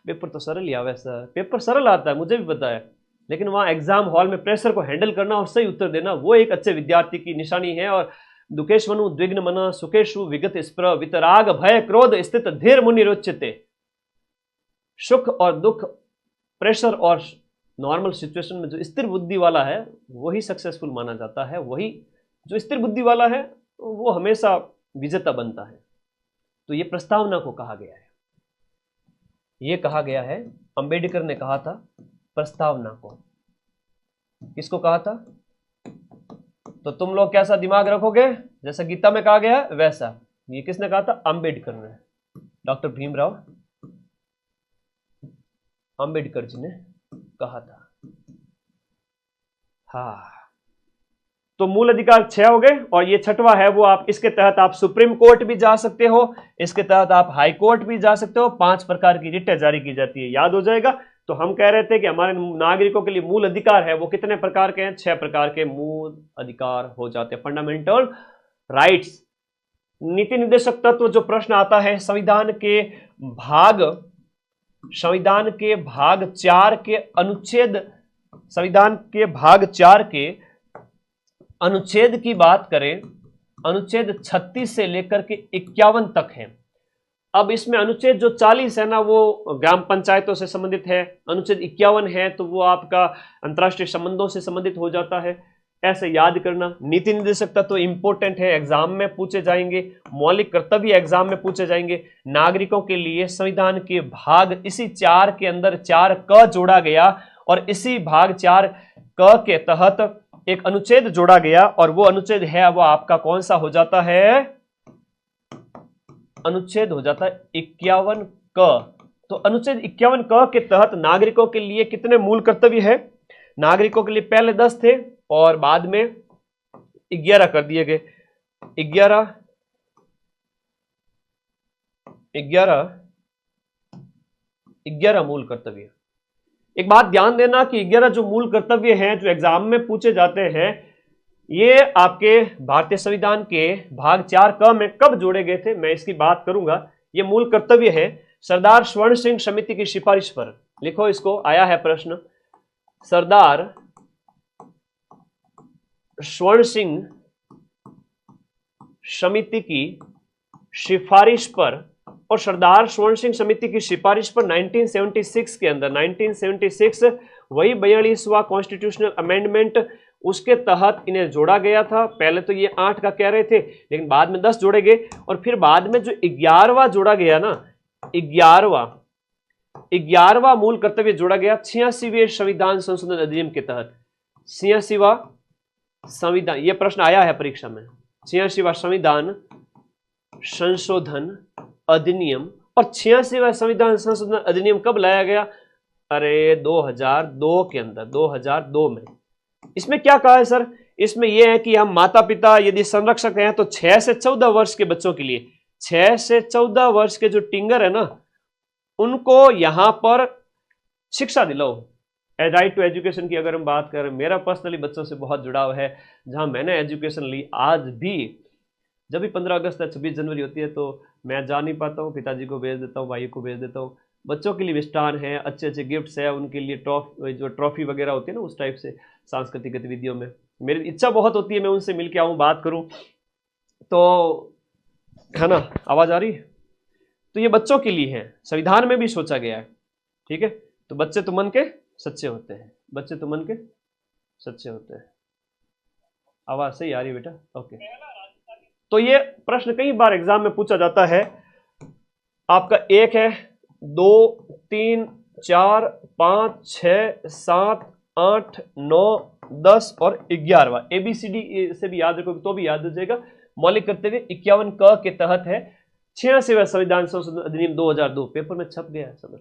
Speaker 1: पेपर तो सरल ही आवे सर, पेपर सरल आता है मुझे भी पता है, लेकिन वहां एग्जाम हॉल में प्रेशर को हैंडल करना और सही उत्तर देना वो एक अच्छे विद्यार्थी की निशानी है। और दुखेश्वनु द्विग्न मन सुखेशु विगत स्प्र वितराग भय क्रोध स्थित धीर मुनि रोचते, सुख और दुख, प्रेशर और नॉर्मल सिचुएशन में जो स्थिर बुद्धि वाला है वही सक्सेसफुल माना जाता है, वही जो स्थिर बुद्धि वाला है वो हमेशा विजेता बनता है। तो ये प्रस्तावना को कहा गया है, ये कहा गया है, अंबेडकर ने कहा था प्रस्तावना को। किसको कहा था? तो तुम लोग कैसा दिमाग रखोगे, जैसा गीता में कहा गया है वैसा। ये किसने कहा था? अंबेडकर ने, डॉक्टर भीमराव अंबेडकर जी ने कहा था। हाँ, तो मूल अधिकार 6 हो गए, और ये छठवां है वो आप, इसके तहत आप सुप्रीम कोर्ट भी जा सकते हो, इसके तहत आप हाई कोर्ट भी जा सकते हो। 5 प्रकार की रिटें जारी की जाती है, याद हो जाएगा। तो हम कह रहे थे कि हमारे नागरिकों के लिए मूल अधिकार है वो कितने प्रकार के हैं? 6 प्रकार के मूल अधिकार हो जाते हैं, फंडामेंटल राइट्स। नीति निर्देशक तत्व जो प्रश्न आता है, संविधान के भाग 4 के अनुच्छेद, संविधान के भाग 4 के अनुच्छेद की बात करें, अनुच्छेद 36 से लेकर के 51 तक है। अब इसमें अनुच्छेद जो 40 है ना वो ग्राम पंचायतों से संबंधित है, अनुच्छेद 51 है तो वो आपका अंतर्राष्ट्रीय संबंधों से संबंधित हो जाता है। ऐसे याद करना। नीति निर्देशक तत्व तो इंपॉर्टेंट है, एग्जाम में पूछे जाएंगे। मौलिक कर्तव्य एग्जाम में पूछे जाएंगे। नागरिकों के लिए संविधान के भाग, इसी 4 के अंदर 4 क जोड़ा गया और इसी भाग 4 क के तहत एक अनुच्छेद जोड़ा गया और वो अनुच्छेद है वो आपका कौन सा हो जाता है, अनुच्छेद हो जाता है 51 क। तो अनुच्छेद 51 क के तहत नागरिकों के लिए कितने मूल कर्तव्य है, नागरिकों के लिए पहले 10 थे और बाद में 11 कर दिए गए। 11 मूल कर्तव्य। एक बात ध्यान देना कि 11 जो मूल कर्तव्य हैं जो एग्जाम में पूछे जाते हैं, ये आपके भारतीय संविधान के भाग 4 क में कब जोड़े गए थे, मैं इसकी बात करूंगा। ये मूल कर्तव्य है सरदार स्वर्ण सिंह समिति की सिफारिश पर। लिखो इसको, आया है प्रश्न, सरदार स्वर्ण सिंह समिति की सिफारिश पर, और सरदार स्वर्ण सिंह समिति की सिफारिश पर 1976 के अंदर 1976 वही 42वां कॉन्स्टिट्यूशनल अमेंडमेंट, उसके तहत इन्हें जोड़ा गया था। पहले तो ये 8 का कह रहे थे लेकिन बाद में 10 जोड़े गए और फिर बाद में जो 11वां जोड़ा गया ना, 11वां मूल कर्तव्य जोड़ा गया 86वें संविधान संशोधन अधिनियम के तहत। 86वां संविधान, ये प्रश्न आया है परीक्षा में, 86वां संविधान संशोधन अधिनियम। और 86वां संविधान संशोधन अधिनियम कब लाया गया, अरे 2002 के अंदर, 2002 में। इसमें क्या कहा है सर, इसमें यह है कि हम माता पिता यदि संरक्षक हैं तो 6 से 14 वर्ष के बच्चों के लिए, 6 से 14 वर्ष के जो टिंगर है ना, उनको यहां पर शिक्षा दिलाओ। राइट टू एजुकेशन की अगर हम बात करें, मेरा पर्सनली बच्चों से बहुत जुड़ाव है। जहां मैंने एजुकेशन ली, आज भी जब भी 15 अगस्त या 26 जनवरी होती है तो मैं जा नहीं पाता हूँ, पिताजी को भेज देता हूँ, भाई को भेज देता हूँ। बच्चों के लिए मिष्ठान है, अच्छे अच्छे गिफ्ट्स है, उनके लिए जो ट्रॉफी वगैरह होती है ना, उस टाइप से सांस्कृतिक गतिविधियों में मेरी इच्छा बहुत होती है मैं उनसे मिल के आऊँ, बात करूँ, तो है ना, आवाज़ आ रही है। तो ये बच्चों के लिए है, संविधान में भी सोचा गया है, ठीक है। तो बच्चे तो मन के सच्चे होते हैं, बच्चे तो मन के सच्चे होते हैं। आवाज़ सही आ रही है बेटा, ओके। तो ये प्रश्न कई बार एग्जाम में पूछा जाता है आपका। 1 है, 2, 3, 4, 5, 6, 7, 8, 9, 10 और 11वां। ABCD से भी याद रखोगे तो भी याद हो जाएगा। मौलिक कर्तव्य 51 क के तहत है 86वां संविधान संशोधन अधिनियम 2002, पेपर में छप गया है, समझ लो।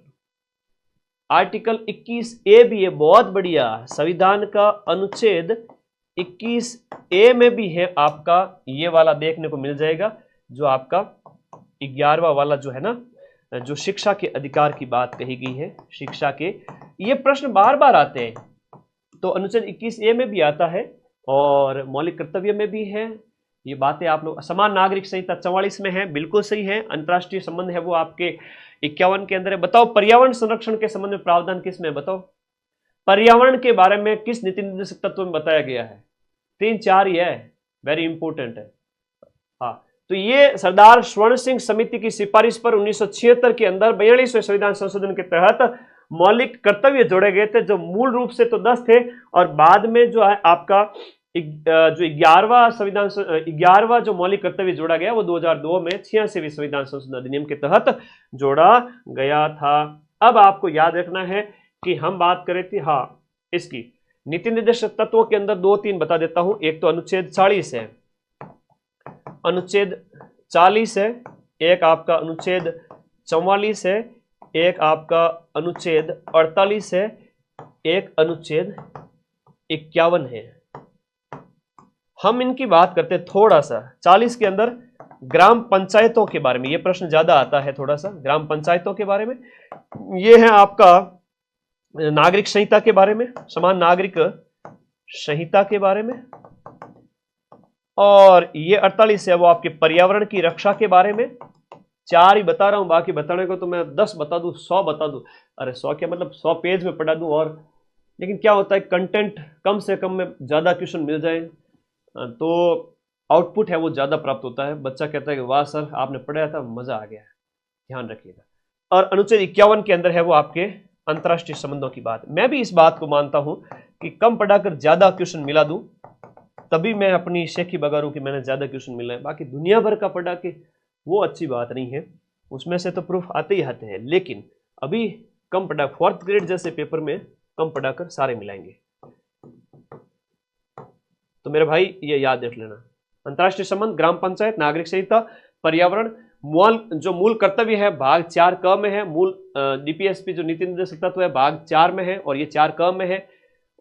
Speaker 1: आर्टिकल 21A भी है, बहुत बढ़िया, संविधान का अनुच्छेद 21A में भी है आपका, ये वाला देखने को मिल जाएगा, जो आपका 11वां वाला जो है ना, जो शिक्षा के अधिकार की बात कही गई है, शिक्षा के। ये प्रश्न बार बार आते हैं, तो अनुच्छेद 21A में भी आता है और मौलिक कर्तव्य में भी है। ये बातें आप लोग, समान नागरिक संहिता 44 में है, बिल्कुल सही है। अंतर्राष्ट्रीय संबंध है वो आपके 51 के अंदर है। बताओ पर्यावरण संरक्षण के संबंध में प्रावधान किस में, बताओ पर्यावरण के बारे में किस नीति निर्देशक तत्व में बताया गया है। 3-4 ही है, वेरी इंपॉर्टेंट है। हाँ, तो ये सरदार स्वर्ण सिंह समिति की सिफारिश पर 1976 के अंदर 42वें संविधान संशोधन के तहत मौलिक कर्तव्य जोड़े गए थे, जो मूल रूप से तो 10 थे और बाद में जो है आपका जो 11वां जो मौलिक कर्तव्य जोड़ा गया वो 2002 में 86वें संविधान संशोधन अधिनियम के तहत जोड़ा गया था। अब आपको याद रखना है कि हम बात करें थी, हाँ, इसकी नीति निर्देशक तत्वों के अंदर 2-3 बता देता हूं। एक तो अनुच्छेद 40 है, अनुच्छेद 40 है, एक आपका अनुच्छेद 44 है, एक आपका अनुच्छेद 48 है, एक अनुच्छेद 51 है। हम इनकी बात करते हैं थोड़ा सा। 40 के अंदर ग्राम पंचायतों के बारे में ये प्रश्न ज्यादा आता है, थोड़ा सा ग्राम पंचायतों के बारे में। ये है आपका नागरिक संहिता के बारे में, समान नागरिक संहिता के बारे में, और ये 48 है वो आपके पर्यावरण की रक्षा के बारे में। 4 ही बता रहा हूं, बाकी बताने को तो मैं 10 बता दूं, 100 बता दूं। अरे 100 क्या, मतलब 100 पेज में पढ़ा दूं। और लेकिन क्या होता है, कंटेंट कम से कम में ज्यादा क्वेश्चन मिल जाए तो आउटपुट है वो ज्यादा प्राप्त होता है। बच्चा कहता है कि वाह सर आपने पढ़ाया था, मजा आ गया है, ध्यान रखिएगा। और अनुच्छेद 51 के अंदर है वो आपके अंतर्राष्ट्रीय संबंधों की बात। मैं भी इस बात को मानता हूं कि कम पढ़ाकर ज्यादा क्वेश्चन मिला दूं, तभी मैं अपनी शेखी बगारूं कि मैंने ज्यादा क्वेश्चन मिला है। बाकी दुनिया भर का पढ़ा के वो अच्छी बात नहीं है, उसमें से तो प्रूफ आते ही आते हैं। लेकिन अभी कम पढ़ा, 4th ग्रेड जैसे पेपर में कम पढ़ाकर सारे मिलाएंगे। तो मेरे भाई ये याद रख लेना, अंतर्राष्ट्रीय संबंध, ग्राम पंचायत, नागरिक संहिता, पर्यावरण, मूल कर्तव्य है भाग 4 क में है, मूल डीपीएसपी जो नीति निर्देशक तत्व है भाग 4 में है और ये 4 क में है।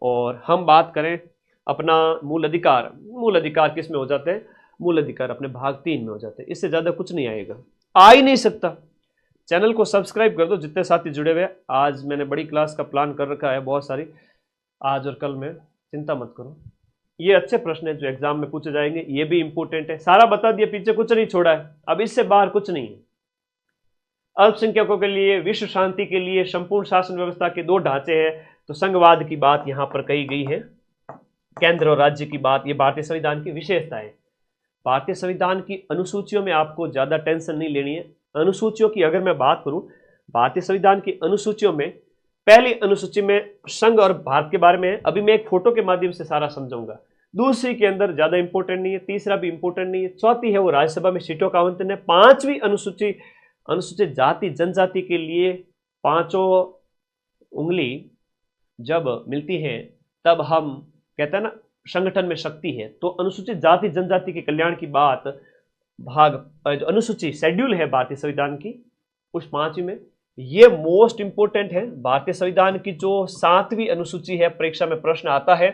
Speaker 1: और हम बात करें अपना मूल अधिकार किस में हो जाते हैं, मूल अधिकार अपने भाग 3 में हो जाते हैं। इससे ज्यादा कुछ नहीं आएगा, आ ही नहीं सकता। चैनल को सब्सक्राइब कर दो जितने साथी जुड़े हुए। आज मैंने बड़ी क्लास का प्लान कर रखा है बहुत सारी, आज और कल में, चिंता मत करो। ये अच्छे प्रश्न है जो एग्जाम में पूछे जाएंगे, ये भी इंपॉर्टेंट है, सारा बता दिया, पीछे कुछ नहीं छोड़ा है, अब इससे बाहर कुछ नहीं है। अल्पसंख्यकों के लिए, विश्व शांति के लिए, संपूर्ण शासन व्यवस्था के 2 ढांचे हैं। तो संघवाद की बात यहां पर कही गई है, केंद्र और राज्य की बात, ये भारतीय संविधान की विशेषता है। भारतीय संविधान की अनुसूचियों में आपको ज्यादा टेंशन नहीं लेनी है। अनुसूचियों की अगर मैं बात करूं, भारतीय संविधान की अनुसूचियों में पहली अनुसूची में संघ और भारत के बारे में है, अभी मैं एक फोटो के माध्यम से सारा समझाऊंगा। दूसरी के अंदर ज्यादा इंपॉर्टेंट नहीं है, तीसरा भी इंपॉर्टेंट नहीं है, चौथी है वो राज्यसभा में सीटों का आवंटन है। 5वीं अनुसूची, अनुसूचित जाति जनजाति के लिए 5 उंगली जब मिलती है तब हम कहते हैं ना संगठन में शक्ति है। तो अनुसूचित जाति जनजाति के कल्याण की बात भाग जो अनुसूची शेड्यूल है भारतीय संविधान की, उस 5वीं में ये मोस्ट इंपोर्टेंट है। भारतीय संविधान की जो 7वीं अनुसूची है, परीक्षा में प्रश्न आता है,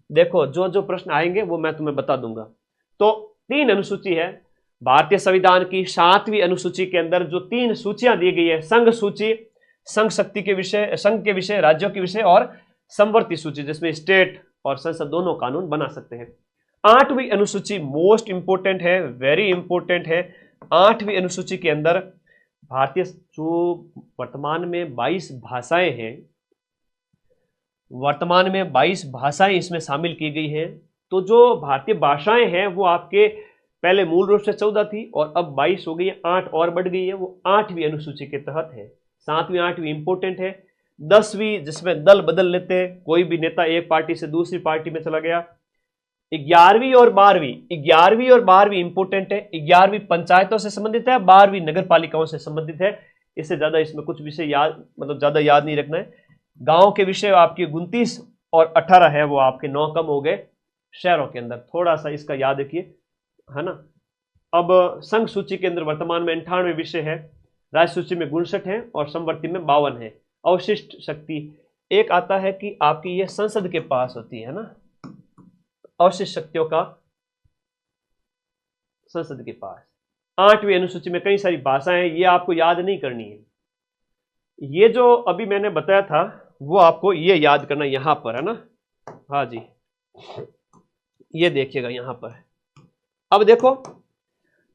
Speaker 1: देखो जो जो प्रश्न आएंगे वो मैं तुम्हें बता दूंगा। तो 3 अनुसूची है भारतीय संविधान की। 7वीं अनुसूची के अंदर जो 3 सूचियां दी गई है, संघ सूची, संघ शक्ति के विषय, संघ के विषय, राज्यों के विषय, और समवर्ती सूची जिसमें स्टेट और संसद दोनों कानून बना सकते हैं। 8वीं अनुसूची मोस्ट इंपोर्टेंट है, वेरी इंपोर्टेंट है। 8वीं अनुसूची के अंदर भारतीय जो वर्तमान में 22 भाषाएं हैं, वर्तमान में 22 भाषाएं इसमें शामिल की गई हैं। तो जो भारतीय भाषाएं हैं वो आपके पहले मूल रूप से 14 थी और अब 22 हो गई है, 8 और बढ़ गई है, वो 8वीं अनुसूची के तहत है। 7वीं 8वीं इंपोर्टेंट है। 10वीं जिसमें दल बदल लेते हैं, कोई भी नेता एक पार्टी से दूसरी पार्टी में चला गया। 11वीं और 12वीं इंपोर्टेंट है। 11वीं पंचायतों से संबंधित है, 12वीं नगर पालिकाओं से संबंधित है। इससे ज्यादा इसमें कुछ विषय याद, मतलब ज्यादा याद नहीं रखना है। गांव के विषय आपके 29 और 18 है, वो आपके 9 कम हो गए। शहरों के अंदर थोड़ा सा इसका याद रखिए, है ना। अब संघ सूची के अंदर वर्तमान में 98 विषय है, राज्य सूची में 59 है और समवर्ती में 52 है। अवशिष्ट शक्ति एक आता है कि आपकी ये संसद के पास होती है ना, अवशिष्ट शक्तियों का संसद के पास। 8वीं अनुसूची में कई सारी भाषाएं हैं, ये आपको याद नहीं करनी है। ये जो अभी मैंने बताया था वो आपको ये याद करना यहां पर, है ना। हाँ जी, ये देखिएगा यहां पर। अब देखो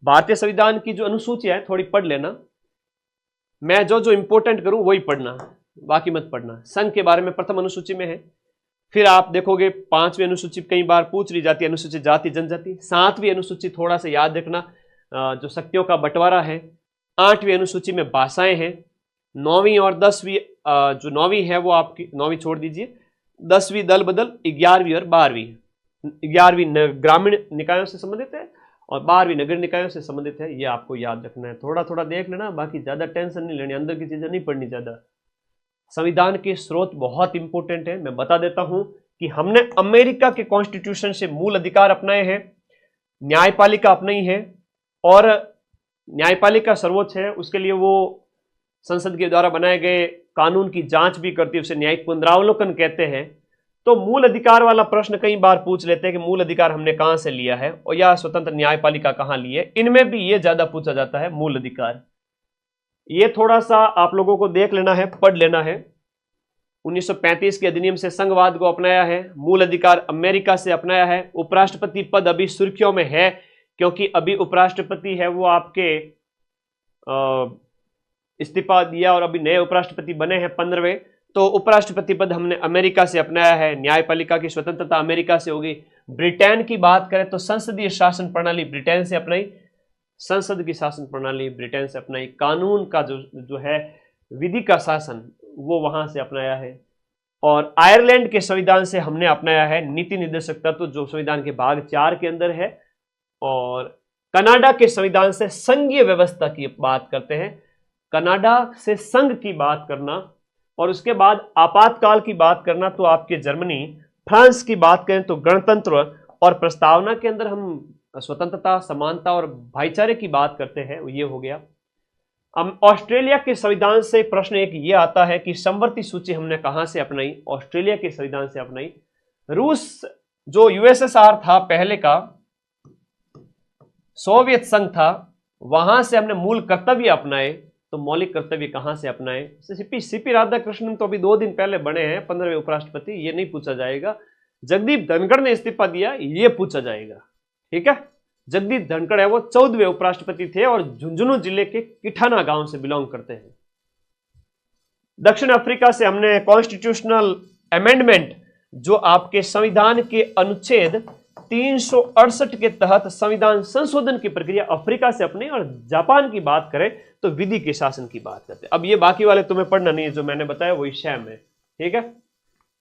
Speaker 1: भारतीय संविधान की जो अनुसूची है थोड़ी पढ़ लेना, मैं जो जो इंपोर्टेंट करूं वही पढ़ना, बाकी मत पढ़ना। संघ के बारे में प्रथम अनुसूची में है। फिर आप देखोगे 5वीं अनुसूची कई बार पूछ ली जाती है, अनुसूचित जाति जनजाति। 7वीं अनुसूची थोड़ा सा याद रखना, जो शक्तियों का बंटवारा है। 8वीं अनुसूची में भाषाएं हैं। 9वीं और 10वीं, जो 9वीं है वो आपकी, 9वीं छोड़ दीजिए, 10वीं दल बदल, 11वीं और 12वीं। 11वीं ग्रामीण निकायों से संबंधित है और 12वीं नगर निकायों से संबंधित है। ये आपको याद रखना है, थोड़ा थोड़ा देख लेना, बाकी ज्यादा टेंशन नहीं लेनी, अंदर की चीजें नहीं पढ़नी ज्यादा। संविधान के स्रोत बहुत इंपॉर्टेंट है, मैं बता देता हूं कि हमने अमेरिका के कॉन्स्टिट्यूशन से मूल अधिकार अपनाए हैं, न्यायपालिका अपनाई है, और न्यायपालिका सर्वोच्च है, उसके लिए वो संसद के द्वारा बनाए गए कानून की जांच भी करती है, उसे न्यायिक पुनरावलोकन कहते हैं। तो मूल अधिकार वाला प्रश्न कई बार पूछ लेते हैं कि मूल अधिकार हमने कहां से लिया है और या स्वतंत्र न्यायपालिका कहां ली है, इनमें भी ये ज्यादा पूछा जाता है मूल अधिकार। ये थोड़ा सा आप लोगों को देख लेना है, पढ़ लेना है। 1935 के अधिनियम से संघवाद को अपनाया है, मूल अधिकार अमेरिका से अपनाया है। उपराष्ट्रपति पद अभी सुर्खियों में है क्योंकि अभी उपराष्ट्रपति है वो आपके इस्तीफा दिया और अभी नए उपराष्ट्रपति बने हैं 15वें। तो उपराष्ट्रपति पद हमने अमेरिका से अपनाया है। न्यायपालिका की स्वतंत्रता अमेरिका से होगी। ब्रिटेन की बात करें तो संसदीय शासन प्रणाली ब्रिटेन से अपनाई, संसद की शासन प्रणाली ब्रिटेन से अपनाई। कानून का जो है विधि का शासन वो वहां से अपनाया है। और आयरलैंड के संविधान से हमने अपनाया है नीति निर्देशक तत्व, जो संविधान के भाग 4 के अंदर है। और कनाडा के संविधान से संघीय व्यवस्था की बात करते हैं। कनाडा से संघ की बात करना और उसके बाद आपातकाल की बात करना तो आपके जर्मनी, फ्रांस की बात करें तो गणतंत्र, और प्रस्तावना के अंदर हम स्वतंत्रता, समानता और भाईचारे की बात करते हैं, ये हो गया। हम ऑस्ट्रेलिया के संविधान से प्रश्न एक ये आता है कि समवर्ती सूची हमने कहां से अपनाई? ऑस्ट्रेलिया के संविधान से अपनाई। रूस जो यूएसएसआर था पहले का, सोवियत संघ था, वहां से हमने मूल कर्तव्य अपनाए। तो मौलिक कर्तव्य कहां से अपनाए? सीपी राधाकृष्णन तो अभी 2 दिन पहले बने हैं 15वें उपराष्ट्रपति, ये नहीं पूछा जाएगा। जगदीप धनखड़ ने इस्तीफा दिया, ये पूछा जाएगा। ठीक है, जगदीप धनखड़ है वो 14वें उपराष्ट्रपति थे और झुंझुनू जिले के किठाना गांव से बिलोंग करते हैं। दक्षिण अफ्रीका से हमने कॉन्स्टिट्यूशनल अमेंडमेंट, जो आपके संविधान के अनुच्छेद 368 के तहत संविधान संशोधन की प्रक्रिया अफ्रीका से अपने। और जापान की बात करें तो विधि के शासन की बात करते हैं। अब ये बाकी वाले तुम्हें पढ़ना नहीं है, जो मैंने बताया वही सेम है। ठीक है,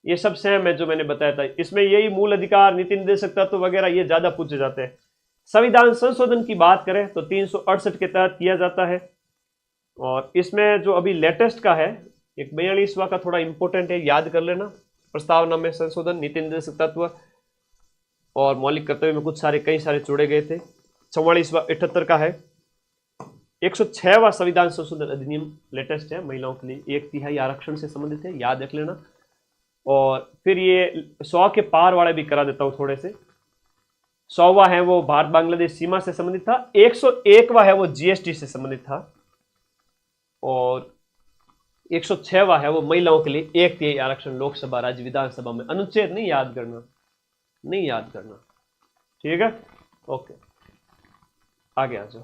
Speaker 1: ये सब सेम है जो मैंने बताया था। इसमें यही मूल अधिकार, नीति निर्देशक तत्व वगैरह ये ज्यादा पूछे जाते हैं। संविधान संशोधन की बात करें तो 368 के तहत किया जाता है। और इसमें जो अभी लेटेस्ट का है, एक 42वां का थोड़ा इंपॉर्टेंट है, याद कर लेना। प्रस्तावना में संशोधन, नीति निर्देशक तत्व और मौलिक कर्तव्य में कुछ सारे कई सारे जोड़े गए थे। 44वां 78 का है। 106वां संविधान संशोधन अधिनियम लेटेस्ट है, महिलाओं के लिए 1/3 आरक्षण से संबंधित है, याद रख लेना। और फिर ये 100 के पार वाले भी करा देता हूं थोड़े से। 100वां है वो भारत बांग्लादेश सीमा से संबंधित था। 101वां है वो जीएसटी से संबंधित था। और 106वां है वो महिलाओं के लिए 1/3 आरक्षण लोकसभा, राज्य विधानसभा में। अनुच्छेद नहीं याद करना, नहीं याद करना। ठीक है, ओके, आगे आ जाओ।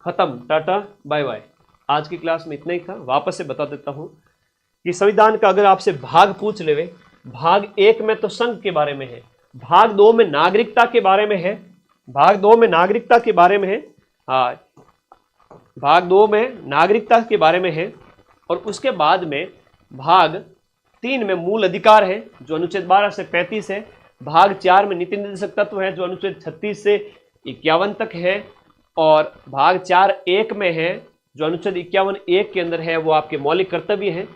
Speaker 1: खत्म, टाटा बाय बाय। आज की क्लास में इतना ही था। वापस से बता देता हूं कि संविधान का अगर आपसे भाग पूछ लेवे, भाग 1 में तो संघ के बारे में है, भाग 2 में नागरिकता के बारे में है, भाग 2 में नागरिकता के बारे में है, हाँ, भाग 2 में नागरिकता के बारे में है। और उसके बाद में भाग 3 में मूल अधिकार है, जो अनुच्छेद 12 से 35 है। भाग 4 में नीति निर्देशक तत्व है, जो अनुच्छेद 36 से 51 तक है। और भाग 4(1) में है, जो अनुच्छेद 51(1) के अंदर है, वो आपके मौलिक कर्तव्य है।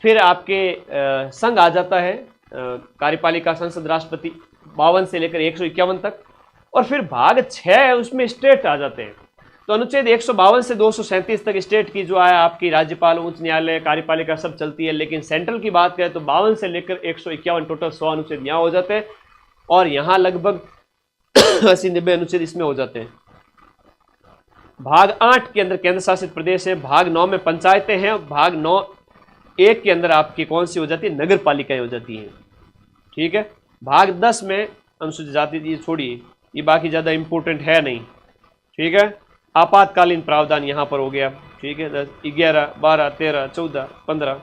Speaker 1: फिर आपके संघ आ जाता है, कार्यपालिका, संसद, राष्ट्रपति, 52 से लेकर 151 तक। और फिर भाग 6 है, उसमें स्टेट आ जाते हैं। तो अनुच्छेद 152 से 237 तक स्टेट की जो है आपकी राज्यपाल, उच्च न्यायालय, कार्यपालिका सब चलती है। लेकिन सेंट्रल की बात करें तो 52 से लेकर 151 टोटल 100 अनुच्छेद यहाँ हो जाते हैं। और यहाँ लगभग 80-90 अनुच्छेद इसमें हो जाते हैं। भाग 8 के अंदर केंद्र शासित प्रदेश है। भाग 9 में पंचायतें हैं। भाग 9(1) के अंदर आपकी कौन सी हो जाती है? नगर पालिकाएं हो जाती हैं। ठीक है, भाग 10 में अनुसूचित जाति, छोड़िए, ये बाकी ज्यादा इंपॉर्टेंट है नहीं। ठीक है, आपातकालीन प्रावधान यहां पर हो गया। ठीक है, 10, 11, 12, 13, 14, 15,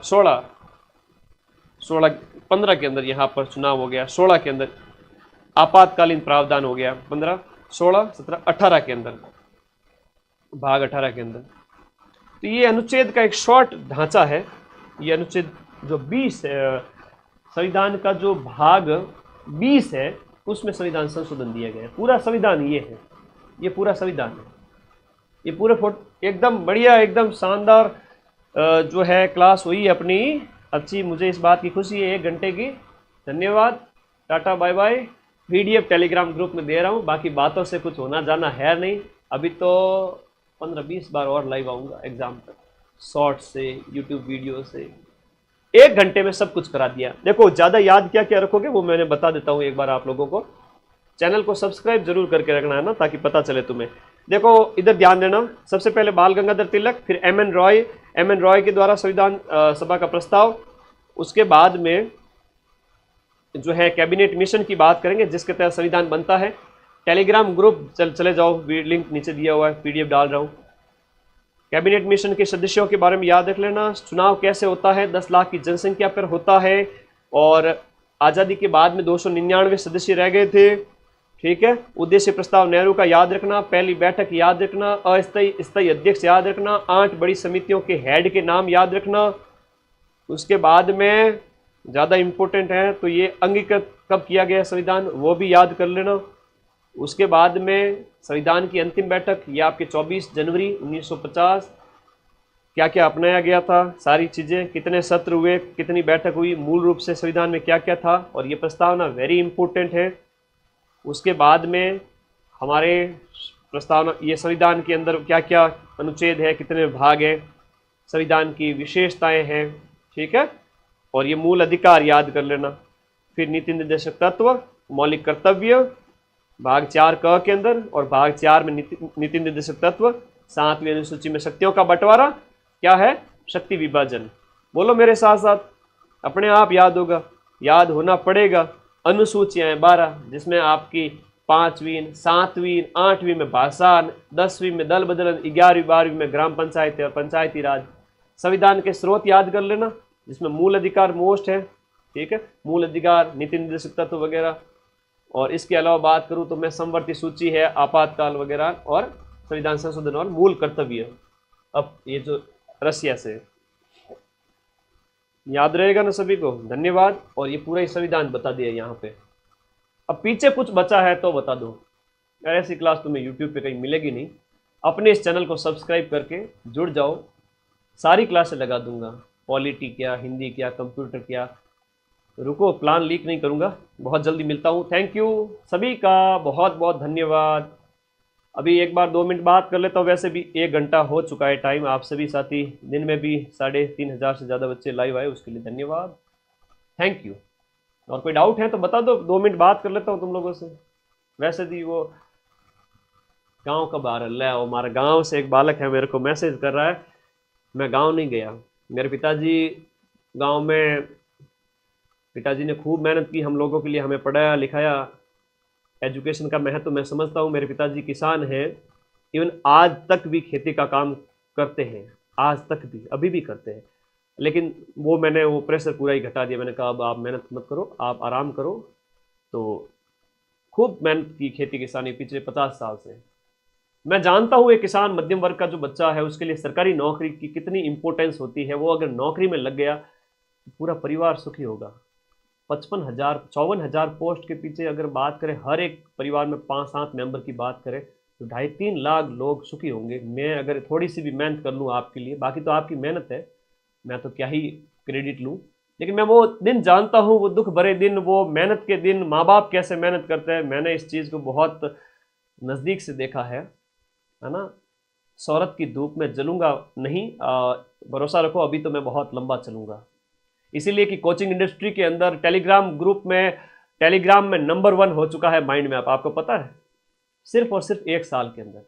Speaker 1: 16, 15 के अंदर यहां पर चुनाव हो गया। 16 के अंदर आपातकालीन प्रावधान हो गया। 15, 16, 17, 18 के अंदर, भाग 18 के अंदर। तो ये अनुच्छेद का एक शॉर्ट ढांचा है। ये अनुच्छेद जो 20 है, संविधान का जो भाग 20 है, उसमें संविधान संशोधन दिया गया है। पूरा संविधान ये है, ये पूरा संविधान है। ये पूरे एकदम बढ़िया, एकदम शानदार जो है क्लास हुई अपनी अच्छी। मुझे इस बात की खुशी है 1 घंटे की। धन्यवाद, tata bye bye. PDF Telegram group में दे रहा हूँ, बाकी बातों से कुछ होना जाना है नहीं। अभी तो 15-20 बार और लाइव आऊँगा एग्जाम तक, शॉर्ट से, यूट्यूब वीडियो से। 1 घंटे में सब कुछ करा दिया। देखो, ज़्यादा याद क्या क्या रखोगे वो मैंने बता देता हूँ एक बार आप लोगों को। चैनल को सब्सक्राइब जरूर करके रखना है ना, ताकि पता चले तुम्हें। देखो, इधर ध्यान देना। सबसे पहले बाल गंगाधर तिलक, फिर M.N. रॉय के द्वारा संविधान सभा का प्रस्ताव। उसके बाद में जो है कैबिनेट मिशन की बात करेंगे, जिसके तहत संविधान बनता है। टेलीग्राम ग्रुप चले जाओ, लिंक नीचे दिया हुआ है, PDF डाल रहा हूँ। कैबिनेट मिशन के सदस्यों के बारे में याद रख लेना। चुनाव कैसे होता है? 10 लाख की जनसंख्या पर होता है। और आज़ादी के बाद में 299 सदस्य रह गए थे। ठीक है, उद्देश्य प्रस्ताव नेहरू का याद रखना। पहली बैठक याद रखना। अस्थायी अध्यक्ष याद रखना। 8 बड़ी समितियों के हेड के नाम याद रखना। उसके बाद में ज़्यादा इम्पोर्टेंट है तो ये अंगीकृत कब किया गया संविधान, वो भी याद कर लेना। उसके बाद में संविधान की अंतिम बैठक, ये आपके 24 जनवरी 1950 क्या क्या अपनाया गया था, सारी चीज़ें, कितने सत्र हुए, कितनी बैठक हुई, मूल रूप से संविधान में क्या क्या था, और ये प्रस्तावना वेरी इंपॉर्टेंट है। उसके बाद में हमारे प्रस्तावना, ये संविधान के अंदर क्या क्या अनुच्छेद है, कितने विभाग हैं, संविधान की विशेषताएं हैं, ठीक है। और ये मूल अधिकार याद कर लेना। फिर नीति निर्देशक तत्व, मौलिक कर्तव्य, भाग 4 क के अंदर, और भाग 4 में नीति निर्देशक तत्व, 7वीं अनुसूची में शक्तियों का बंटवारा, क्या है, शक्ति विभाजन। बोलो मेरे साथ साथ, अपने आप याद होगा, याद होना पड़ेगा। अनुसूचियां 12, जिसमें आपकी 5वीं, 7वीं, 8वीं में भाषा, 10वीं में दल बदलन, 11वीं 12वीं में ग्राम पंचायत और पंचायती राज। संविधान के स्रोत याद कर लेना, जिसमें मूल अधिकार मोस्ट है, ठीक है, मूल अधिकार, नीति निर्देशक तत्व वगैरह। और इसके अलावा बात करूं तो मैं समवर्ती सूची है, आपातकाल वगैरह, और संविधान संशोधन और मूल कर्तव्य। अब ये जो रसिया से याद रहेगा ना सभी को, धन्यवाद। और ये पूरा ही संविधान बता दिया यहाँ पे। अब पीछे कुछ बचा है तो बता दो, ऐसी क्लास तुम्हें यूट्यूब पे कहीं मिलेगी नहीं। अपने इस चैनल को सब्सक्राइब करके जुड़ जाओ, सारी क्लासें लगा दूंगा, पॉलिटी क्या, हिंदी क्या, कंप्यूटर क्या। रुको, प्लान लीक नहीं करूंगा, बहुत जल्दी मिलता हूँ। थैंक यू सभी का, बहुत बहुत धन्यवाद। अभी एक बार 2 मिनट बात कर लेता हूँ, वैसे भी 1 घंटा हो चुका है टाइम। आप सभी साथी, दिन में भी 3500 से ज़्यादा बच्चे लाइव आए, उसके लिए धन्यवाद, थैंक यू। और कोई डाउट है तो बता दो, 2 मिनट बात कर लेता हूँ तुम लोगों से। वैसे भी वो गांव कब आ रहा है, हमारे गांव से एक बालक है, मेरे को मैसेज कर रहा है, मैं गांव नहीं गया। मेरे पिताजी गांव में, पिताजी ने खूब मेहनत की हम लोगों के लिए, हमें पढ़ाया लिखाया। एजुकेशन का महत्व मैं समझता हूँ। मेरे पिताजी किसान हैं, इवन आज तक भी खेती का काम करते हैं, आज तक भी, अभी भी करते हैं। लेकिन मैंने वो प्रेशर पूरा ही घटा दिया। मैंने कहा अब आप मेहनत मत करो, आप आराम करो। तो खूब मेहनत की खेती किसानी पिछले 50 साल से। मैं जानता हूँ एक किसान मध्यम वर्ग का जो बच्चा है, उसके लिए सरकारी नौकरी की कितनी इंपॉर्टेंस होती है। वो अगर नौकरी में लग गया तो पूरा परिवार सुखी होगा। 55,000 54,000 पोस्ट के पीछे अगर बात करें, हर एक परिवार में 5-7 मेंबर की बात करें तो 2.5-3 लाख लोग सुखी होंगे। मैं अगर थोड़ी सी भी मेहनत कर लूँ आपके लिए, बाकी तो आपकी मेहनत है, मैं तो क्या ही क्रेडिट लूँ। लेकिन मैं वो दिन जानता हूँ, वो दुख भरे दिन, वो मेहनत के दिन, माँ बाप कैसे मेहनत करते हैं। मैंने इस चीज़ को बहुत नज़दीक से देखा है ना। शौहरत की धूप में जलूँगा नहीं, भरोसा रखो, अभी तो मैं बहुत लंबा चलूँगा। इसीलिए कि कोचिंग इंडस्ट्री के अंदर टेलीग्राम ग्रुप में, टेलीग्राम में नंबर 1 हो चुका है माइंड मैप, आपको पता है, सिर्फ और सिर्फ 1 साल के अंदर।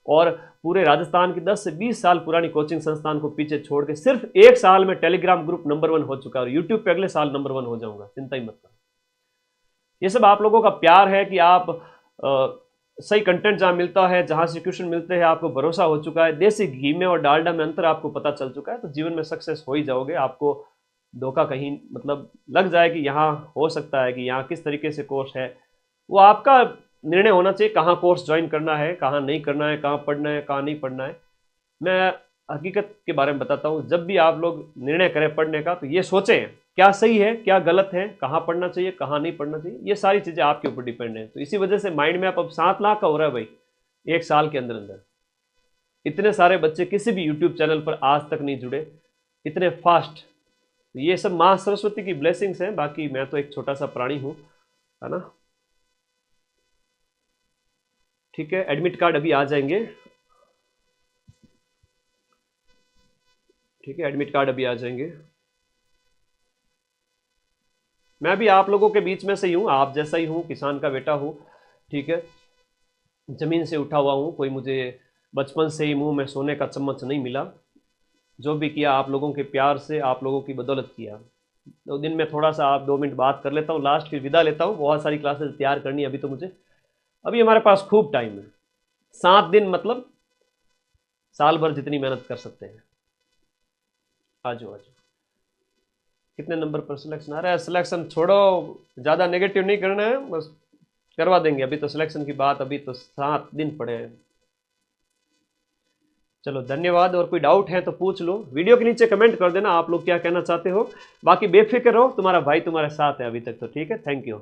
Speaker 1: और पूरे राजस्थान की 10 से 20 साल पुरानी कोचिंग संस्थान को पीछे छोड़ के सिर्फ 1 साल में टेलीग्राम ग्रुप नंबर 1 हो चुका है। और यूट्यूब पे अगले साल नंबर 1 हो जाऊंगा, चिंता ही मत करो। ये सब आप लोगों का प्यार है कि आप सही कंटेंट जहाँ मिलता है, जहाँ से क्वेश्चन मिलते हैं, आपको भरोसा हो चुका है। देसी घी में और डालडा में अंतर आपको पता चल चुका है, तो जीवन में सक्सेस हो ही जाओगे। आपको धोखा कहीं मतलब लग जाए कि यहाँ हो सकता है कि यहाँ किस तरीके से कोर्स है, वो आपका निर्णय होना चाहिए, कहाँ कोर्स ज्वाइन करना है, कहाँ नहीं करना है, कहाँ पढ़ना है, कहाँ नहीं पढ़ना है। मैं हकीकत के बारे में बताता हूँ। जब भी आप लोग निर्णय करें पढ़ने का, तो ये सोचें क्या सही है, क्या गलत है, कहाँ पढ़ना चाहिए, कहाँ नहीं पढ़ना चाहिए। ये सारी चीज़ें आपके ऊपर डिपेंड है। तो इसी वजह से माइंड मैप अब 7 लाख का हो रहा है भाई, 1 साल के अंदर अंदर। इतने सारे बच्चे किसी भी यूट्यूब चैनल पर आज तक नहीं जुड़े, इतने फास्ट। ये सब माँ सरस्वती की ब्लेसिंग्स हैं, बाकी मैं तो एक छोटा सा प्राणी हूँ, है ना। ठीक है, एडमिट कार्ड अभी आ जाएंगे। ठीक है, एडमिट कार्ड अभी आ जाएंगे। मैं भी आप लोगों के बीच में से ही हूँ, आप जैसा ही हूँ, किसान का बेटा हूँ, ठीक है, जमीन से उठा हुआ हूँ। कोई मुझे बचपन से ही मुंह में सोने का चम्मच नहीं मिला। जो भी किया आप लोगों के प्यार से, आप लोगों की बदौलत किया। तो दिन में थोड़ा सा आप 2 मिनट बात कर लेता हूँ, लास्ट फिर विदा लेता हूँ। बहुत सारी क्लासेस तैयार करनी है अभी तो मुझे, अभी हमारे पास खूब टाइम है। 7 दिन मतलब साल भर जितनी मेहनत कर सकते हैं। आजो आजो, कितने नंबर पर सिलेक्शन आ रहा है? सिलेक्शन छोड़ो, ज़्यादा नेगेटिव नहीं करना है, बस करवा देंगे। अभी तो सिलेक्शन की बात, अभी तो 7 दिन पड़े हैं। चलो धन्यवाद। और कोई डाउट है तो पूछ लो, वीडियो के नीचे कमेंट कर देना आप लोग क्या कहना चाहते हो। बाकी बेफिक्र रहो, तुम्हारा भाई तुम्हारे साथ है अभी तक तो, ठीक है। Thank you.